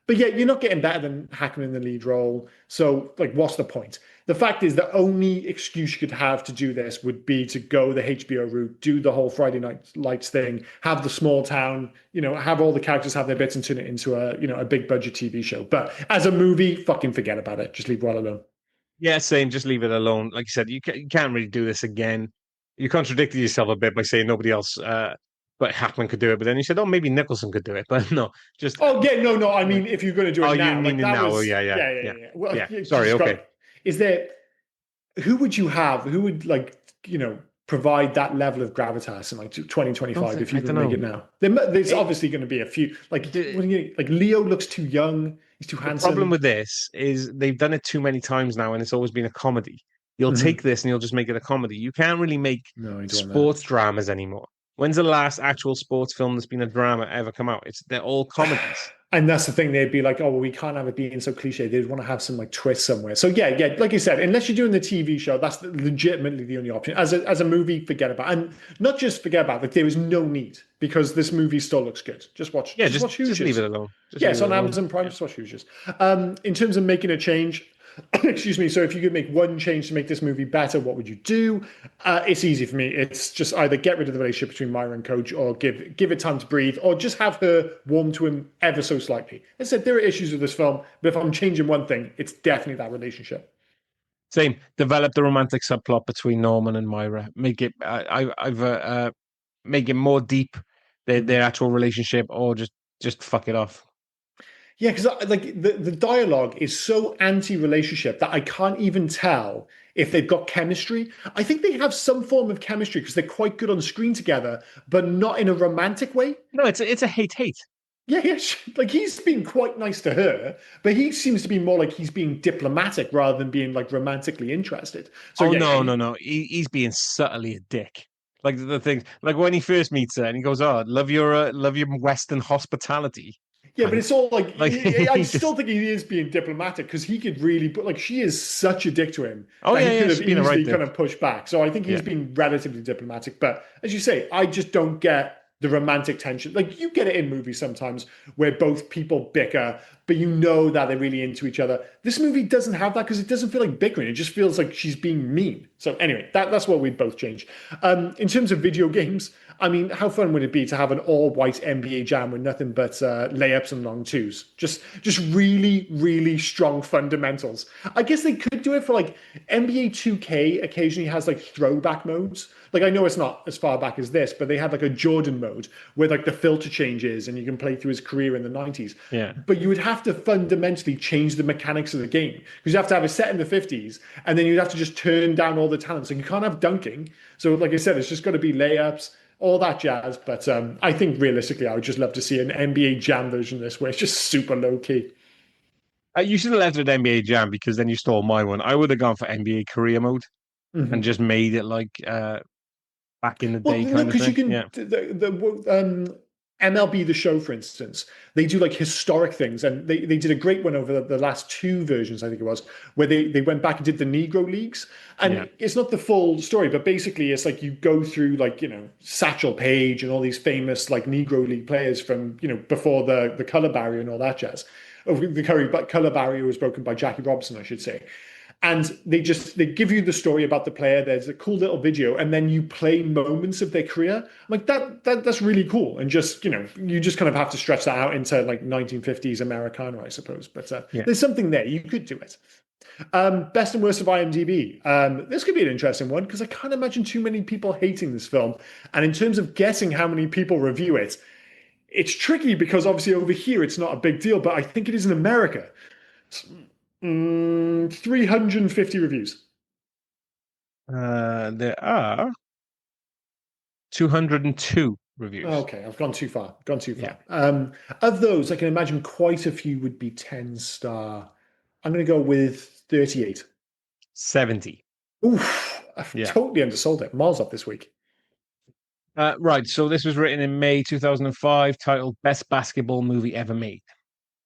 But yeah, you're not getting better than Hackman in the lead role. So, like, what's the point? The fact is, the only excuse you could have to do this would be to go the HBO route, do the whole Friday Night Lights thing, have the small town, have all the characters have their bits and turn it into a big budget TV show. But as a movie, fucking forget about it. Just leave it all alone. Yeah, same. Just leave it alone. Like you said, you can't really do this again. You contradicted yourself a bit by saying nobody else, but Hackman could do it. But then you said, oh, maybe Nicholson could do it. But no, just Oh yeah, no, no. I like, mean, if you're going to do oh, it you now, mean like it that now? Oh, was, yeah, yeah, yeah, yeah, yeah, yeah. Well, yeah. you Sorry. just got. Okay. Is there? Who would you have? Who would provide that level of gravitas in like 2025 if I you don't can make know. it now? There's It, obviously going to be a few. Like, the what do you like? Leo looks too young. He's too the problem handsome. with this is they've done it too many times now, and it's always been a comedy. You'll take Mhm. this and you'll just make it a comedy. You can't really make No, I don't want that. sports dramas anymore. When's the last actual sports film that's been a drama ever come out? They're all comedies. And that's the thing. They'd be like, "Oh, well, we can't have it being so cliche." They'd want to have some like twist somewhere. So yeah, yeah, like you said, unless you're doing the TV show, that's legitimately the only option. As a movie, forget about it. And not just forget about it. Like there is no need because this movie still looks good. Just watch, Yeah, just watch just leave Hoosiers. it alone. Just leave Yes, it on alone. Amazon Prime, Yeah. just watch Hoosiers. In terms of making a change, excuse me. So if you could make one change to make this movie better, what would you do? It's easy for me. It's just either get rid of the relationship between Myra and Coach, or give it time to breathe, or just have her warm to him ever so slightly. As I said, there are issues with this film, but if I'm changing one thing, it's definitely that relationship. Same. Develop the romantic subplot between Norman and Myra. Make it. I've make it more deep their Mhm. actual relationship, or just fuck it off. Yeah, because like the dialogue is so anti-relationship that I can't even tell if they've got chemistry. I think they have some form of chemistry because they're quite good on screen together, but not in a romantic way. No, it's a hate. Yeah, yeah. Like he's been quite nice to her, but he seems to be more like he's being diplomatic rather than being like romantically interested. So Oh yeah, no, yeah, no, no. He's being subtly a dick. Like the thing, like when he first meets her and he goes, "Oh, love your Western hospitality." yeah, but Cunt. it's all like Like I he still just, think he is being diplomatic because he could really, but like she is such a dick to him oh that yeah, he yeah, could have she's being a right easily kind dick. of pushed back. So I think he's Yeah, being relatively diplomatic. But as you say, I just don't get the romantic tension. Like you get it in movies sometimes where both people bicker, but you know that they're really into each other. This movie doesn't have that because it doesn't feel like bickering. It just feels like she's being mean. So anyway, that's what we'd both change. In terms of video games, I mean, how fun would it be to have an all-white NBA Jam with nothing but layups and long twos? Just really, really strong fundamentals. I guess they could do it for like NBA 2K occasionally has like throwback modes. Like I know it's not as far back as this, but they had like a Jordan mode where like the filter changes and you can play through his career in the 90s. yeah. But you would have to fundamentally change the mechanics of the game because you have to have it set in the 50s and then you'd have to just turn down all the talent. So you can't have dunking. So like I said, it's just got to be layups, all that jazz. But I think realistically, I would just love to see an NBA Jam version of this where it's just super low key. You should have left it at NBA Jam because then you stole my one. I would have gone for NBA career mode and Mhm. just made it like back in the Well, day no, kind of because you thing. can Yeah, MLB the Show, for instance, they do like historic things, and they did a great one over the last two versions, I think it was, where they went back and did the Negro Leagues, yeah, and it's not the full story, but basically it's like you go through like Satchel Paige and all these famous like Negro League players from before the color barrier and all that jazz. Oh, the color barrier was broken by Jackie Robinson, I should say, and they give you the story about the player. There's a cool little video, and then you play moments of their career. I'm like that's really cool, and just you just kind of have to stretch that out into like 1950s Americana, I suppose. But yeah. there's something there. You could do it. Best and worst of IMDb. This could be an interesting one because I can't imagine too many people hating this film. And in terms of guessing how many people review it, it's tricky because obviously over here it's not a big deal, but I think it is in America. 350 reviews. There are 202 reviews. Okay, I've gone too far. Gone too Yeah, far. Of those, I can imagine quite a few would be 10-star. I'm going to go with 38. 70. Oof, I've Yeah. totally undersold it. Miles up this week. Right. So this was written in May 2005, titled Best Basketball Movie Ever Made.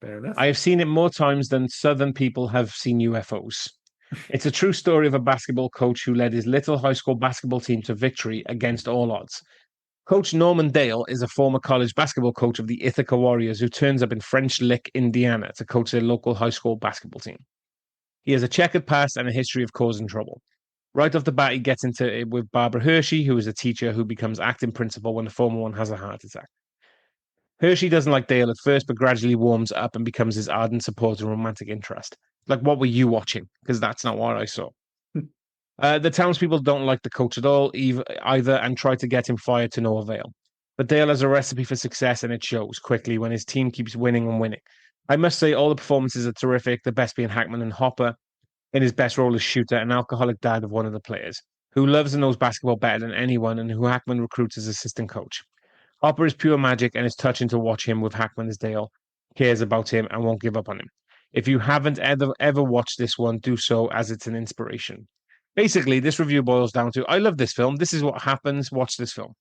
Fair I enough. have seen it more times than Southern people have seen UFOs. It's a true story of a basketball coach who led his little high school basketball team to victory against all odds. Coach Norman Dale is a former college basketball coach of the Ithaca Warriors who turns up in French Lick, Indiana to coach their local high school basketball team. He has a checkered past and a history of causing trouble. Right off the bat, he gets into it with Barbara Hershey, who is a teacher who becomes acting principal when the former one has a heart attack. Hershey doesn't like Dale at first, but gradually warms up and becomes his ardent supporter and romantic interest. Like, what were you watching? Because that's not what I saw. The townspeople don't like the coach at all either and try to get him fired to no avail. But Dale has a recipe for success and it shows quickly when his team keeps winning and winning. I must say all the performances are terrific, the best being Hackman and Hopper in his best role as shooter, an alcoholic dad of one of the players, who loves and knows basketball better than anyone and who Hackman recruits as assistant coach. Hopper is pure magic and it's touching to watch him with Hackman as Dale cares about him and won't give up on him. If you haven't ever watched this one, do so as it's an inspiration. Basically, this review boils down to, I love this film. This is what happens. Watch this film.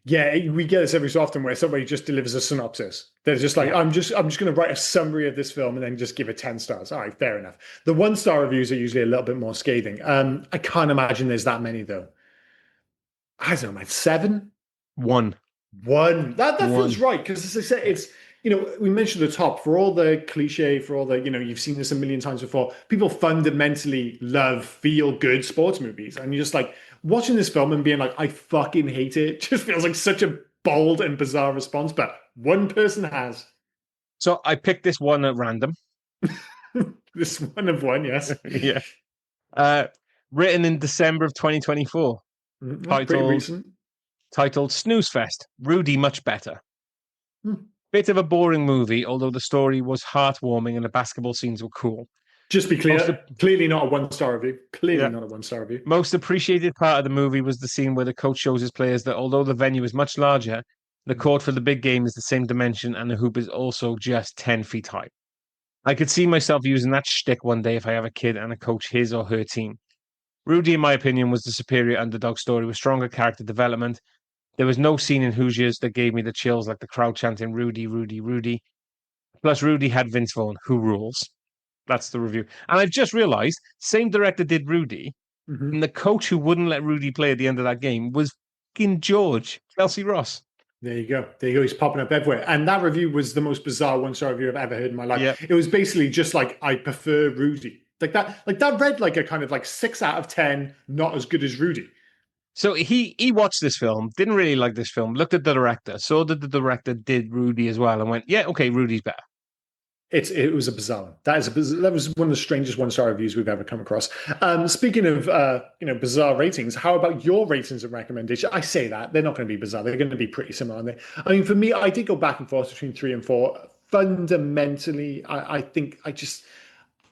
Yeah, we get this every so often where somebody just delivers a synopsis. They're just like, I'm just going to write a summary of this film and then just give it 10 stars. All right, fair enough. The 1-star reviews are usually a little bit more scathing. I can't imagine there's that many though. I don't know, man, 7? One. That feels right because, as I said, it's, we mentioned the top for all the cliche, for all the, you've seen this a million times before. People fundamentally love feel good sports movies, and you're just like watching this film and being like, I fucking hate it. Just feels like such a bold and bizarre response, but one person has. So I picked this one at random. This one of one, yes. Yeah. Written in December of 2024. Pretty recent. Titled Snooze Fest, Rudy Much Better. Bit of a boring movie, although the story was heartwarming and the basketball scenes were cool. Just be clear, clearly not a 1-star review. Not a 1-star review. Most appreciated part of the movie was the scene where the coach shows his players that although the venue is much larger, the court for the big game is the same dimension and the hoop is also just 10 feet high. I could see myself using that shtick one day if I have a kid and I coach his or her team. Rudy, in my opinion, was the superior underdog story with stronger character development. There was no scene in Hoosiers that gave me the chills like the crowd chanting Rudy, Rudy, Rudy. Plus, Rudy had Vince Vaughn, who rules. That's the review. And I've just realized, same director did Rudy, and the coach who wouldn't let Rudy play at the end of that game was fucking George, Kelsey Ross. There you go. He's popping up everywhere. And that review was the most bizarre 1-star review I've ever heard in my life. Yep. It was basically just like, I prefer Rudy. Like that read like a kind of like 6 out of 10, not as good as Rudy. So he watched this film, didn't really like this film, looked at the director, saw that the director did Rudy as well, and went, yeah, okay, Rudy's better. It was a bizarre one. That was one of the strangest 1-star reviews we've ever come across. Speaking of bizarre ratings, how about your ratings and recommendations? I say that they're not going to be bizarre; they're going to be pretty similar, aren't they? I mean, for me, I did go back and forth between 3 and 4. Fundamentally, I think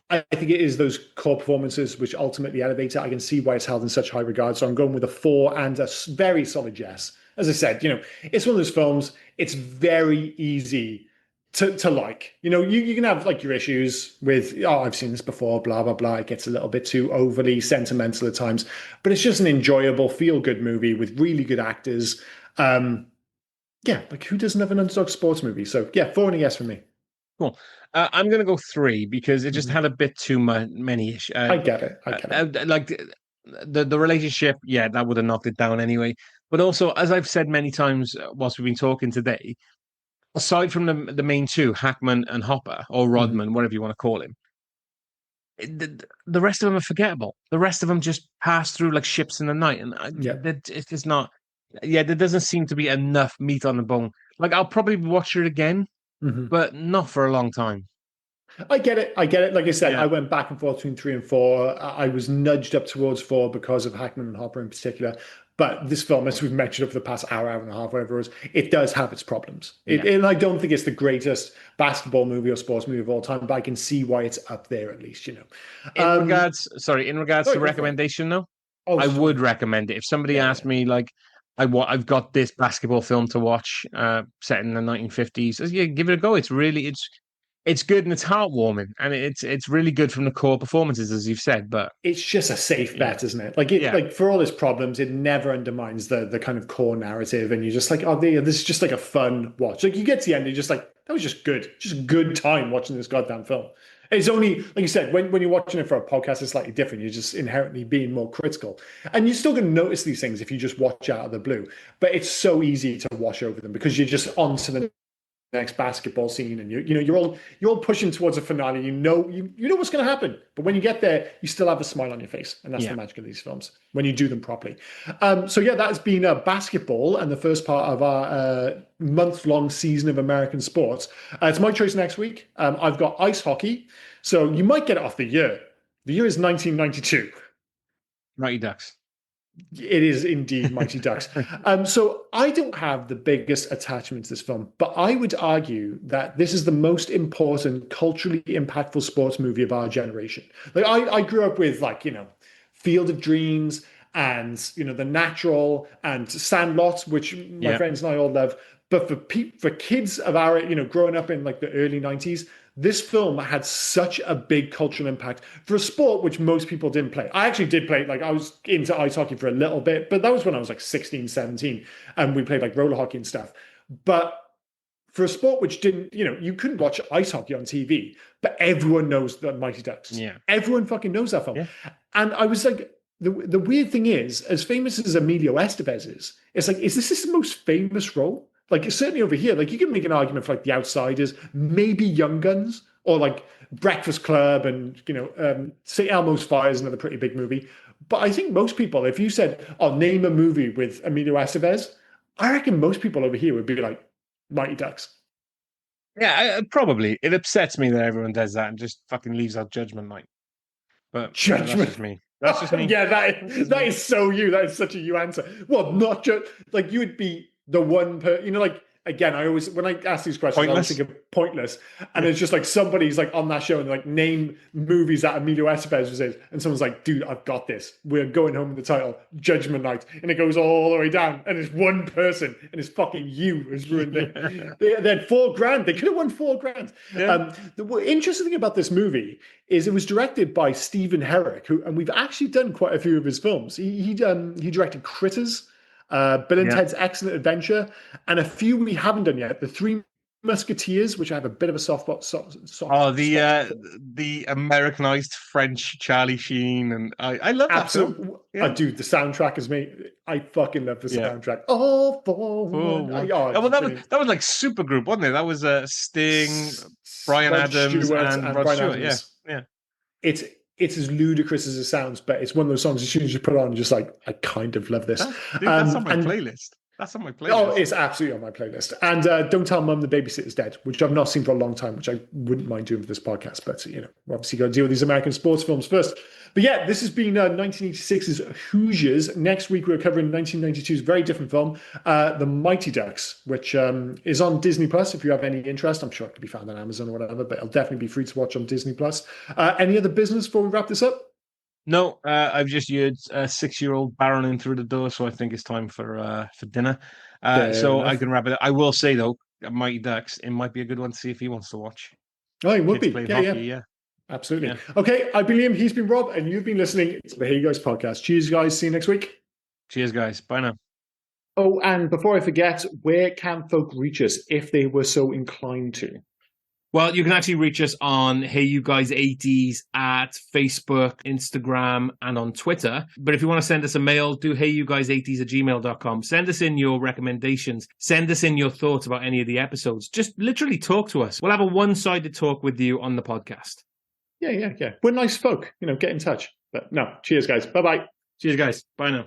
it is those core performances which ultimately elevate it. I can see why it's held in such high regard. So I'm going with a 4 and a very solid yes. As I said, it's one of those films. It's very easy to like. You can have like your issues with, I've seen this before, blah, blah, blah. It gets a little bit too overly sentimental at times, but it's just an enjoyable, feel-good movie with really good actors. Like who doesn't have an underdog sports movie? So yeah, 4 and a yes for me. Cool. I'm going to go 3 because it just had a bit too many. I get it. Like the relationship, yeah, that would have knocked it down anyway. But also, as I've said many times whilst we've been talking today, aside from the main two, Hackman and Hopper, or Rodman, whatever you want to call him, the rest of them are forgettable. The rest of them just pass through like ships in the night. And it's just not, there doesn't seem to be enough meat on the bone. Like, I'll probably watch it again, but not for a long time. I get it. Like I said, I went back and forth between 3 and 4. I was nudged up towards 4 because of Hackman and Hopper in particular. But this film, as we've mentioned over the past hour and a half, whatever it was, it does have its problems. And I don't think it's the greatest basketball movie or sports movie of all time, but I can see why it's up there at least, In regards to recommendation, though, I would recommend it. If somebody asked me, like, I've got this basketball film to watch set in the 1950s, give it a go. It's good and it's heartwarming, and it's really good from the core performances, as you've said. But it's just a safe bet, isn't it? Like for all its problems, it never undermines the kind of core narrative, and you're just like, this is just like a fun watch. Like you get to the end, you're just like, that was just good time watching this goddamn film. It's only, like you said, when you're watching it for a podcast, it's slightly different. You're just inherently being more critical. And you're still going to notice these things if you just watch out of the blue. But it's so easy to wash over them because you're just on to the next basketball scene, and you're all pushing towards a finale. You know what's going to happen, but when you get there, you still have a smile on your face, and that's the magic of these films when you do them properly. So yeah, that has been basketball and the first part of our month-long season of American sports. It's my choice next week. I've got ice hockey, so you might get it off the year. The year is 1992. Mighty Ducks. It is indeed Mighty Ducks. So I don't have the biggest attachment to this film, but I would argue that this is the most important, culturally impactful sports movie of our generation. Like I grew up with Field of Dreams and The Natural and Sandlot, which my friends and I all love. But for kids of our growing up in like the early 90s, this film had such a big cultural impact for a sport which most people didn't play. I actually did play, I was into ice hockey for a little bit, but that was when I was like 16, 17, and we played like roller hockey and stuff. But for a sport which didn't, you couldn't watch ice hockey on TV, but everyone knows the Mighty Ducks. Yeah. Everyone fucking knows that film. Yeah. And I was like, the weird thing is, as famous as Emilio Estevez is, it's like, is this his most famous role? Like, certainly over here, like, you can make an argument for like The Outsiders, maybe Young Guns, or like Breakfast Club, and St. Elmo's Fire is another pretty big movie. But I think most people, if you said, name a movie with Emilio Estevez, I reckon most people over here would be like Mighty Ducks. Yeah, probably. It upsets me that everyone does that and just fucking leaves out Judgment Night. But Judgment. That's just me. That's just me. Yeah, that is so you. That is such a you answer. Well, not just like you would be the one again, I always, when I ask these questions, I always think of Pointless. And it's just like somebody's like on that show and like name movies that Emilio Estevez was in. And someone's like, dude, I've got this. We're going home with the title, Judgment Night. And it goes all the way down. And it's one person, and it's fucking you who's ruined it. They had $4,000. They could have won $4,000. Yeah. The interesting thing about this movie is it was directed by Stephen Herrick, and we've actually done quite a few of his films. He directed Critters, Bill and Ted's Excellent Adventure, and a few we haven't done yet. The Three Musketeers, which I have a bit of a soft the Americanized French Charlie Sheen, and I love that film. Yeah. Dude, the soundtrack is me. I fucking love the soundtrack. Oh, for one. That was like Supergroup, wasn't it? That was Sting, Bryan Adams, and Rod Stewart. Yeah. It's as ludicrous as it sounds, but it's one of those songs as soon as you put it on, you're just like, I kind of love this. That's on my playlist. That's on my playlist. Oh, it's absolutely on my playlist. And Don't Tell Mum the Babysitter's Dead, which I've not seen for a long time, which I wouldn't mind doing for this podcast. But, obviously got to deal with these American sports films first. But yeah, this has been 1986's Hoosiers. Next week, we're covering 1992's very different film, The Mighty Ducks, which is on Disney Plus. If you have any interest, I'm sure it can be found on Amazon or whatever, but it'll definitely be free to watch on Disney Plus. Any other business before we wrap this up? No, I've just heard a 6-year-old barreling through the door, so I think it's time for dinner. So enough. I can wrap it up. I will say, though, Mighty Ducks, it might be a good one to see if he wants to watch. Oh, it would be. Yeah. Absolutely. Yeah. Okay, I've been Liam, he's been Rob, and you've been listening to the Hey Guys podcast. Cheers, guys. See you next week. Cheers, guys. Bye now. Oh, and before I forget, where can folk reach us if they were so inclined to? Well, you can actually reach us on Hey You Guys 80s at Facebook, Instagram, and on Twitter. But if you want to send us a mail, do heyyouguys80s@gmail.com. Send us in your recommendations. Send us in your thoughts about any of the episodes. Just literally talk to us. We'll have a one-sided talk with you on the podcast. Yeah. We're nice folk. Get in touch. But no, cheers, guys. Bye-bye. Cheers, guys. Bye now.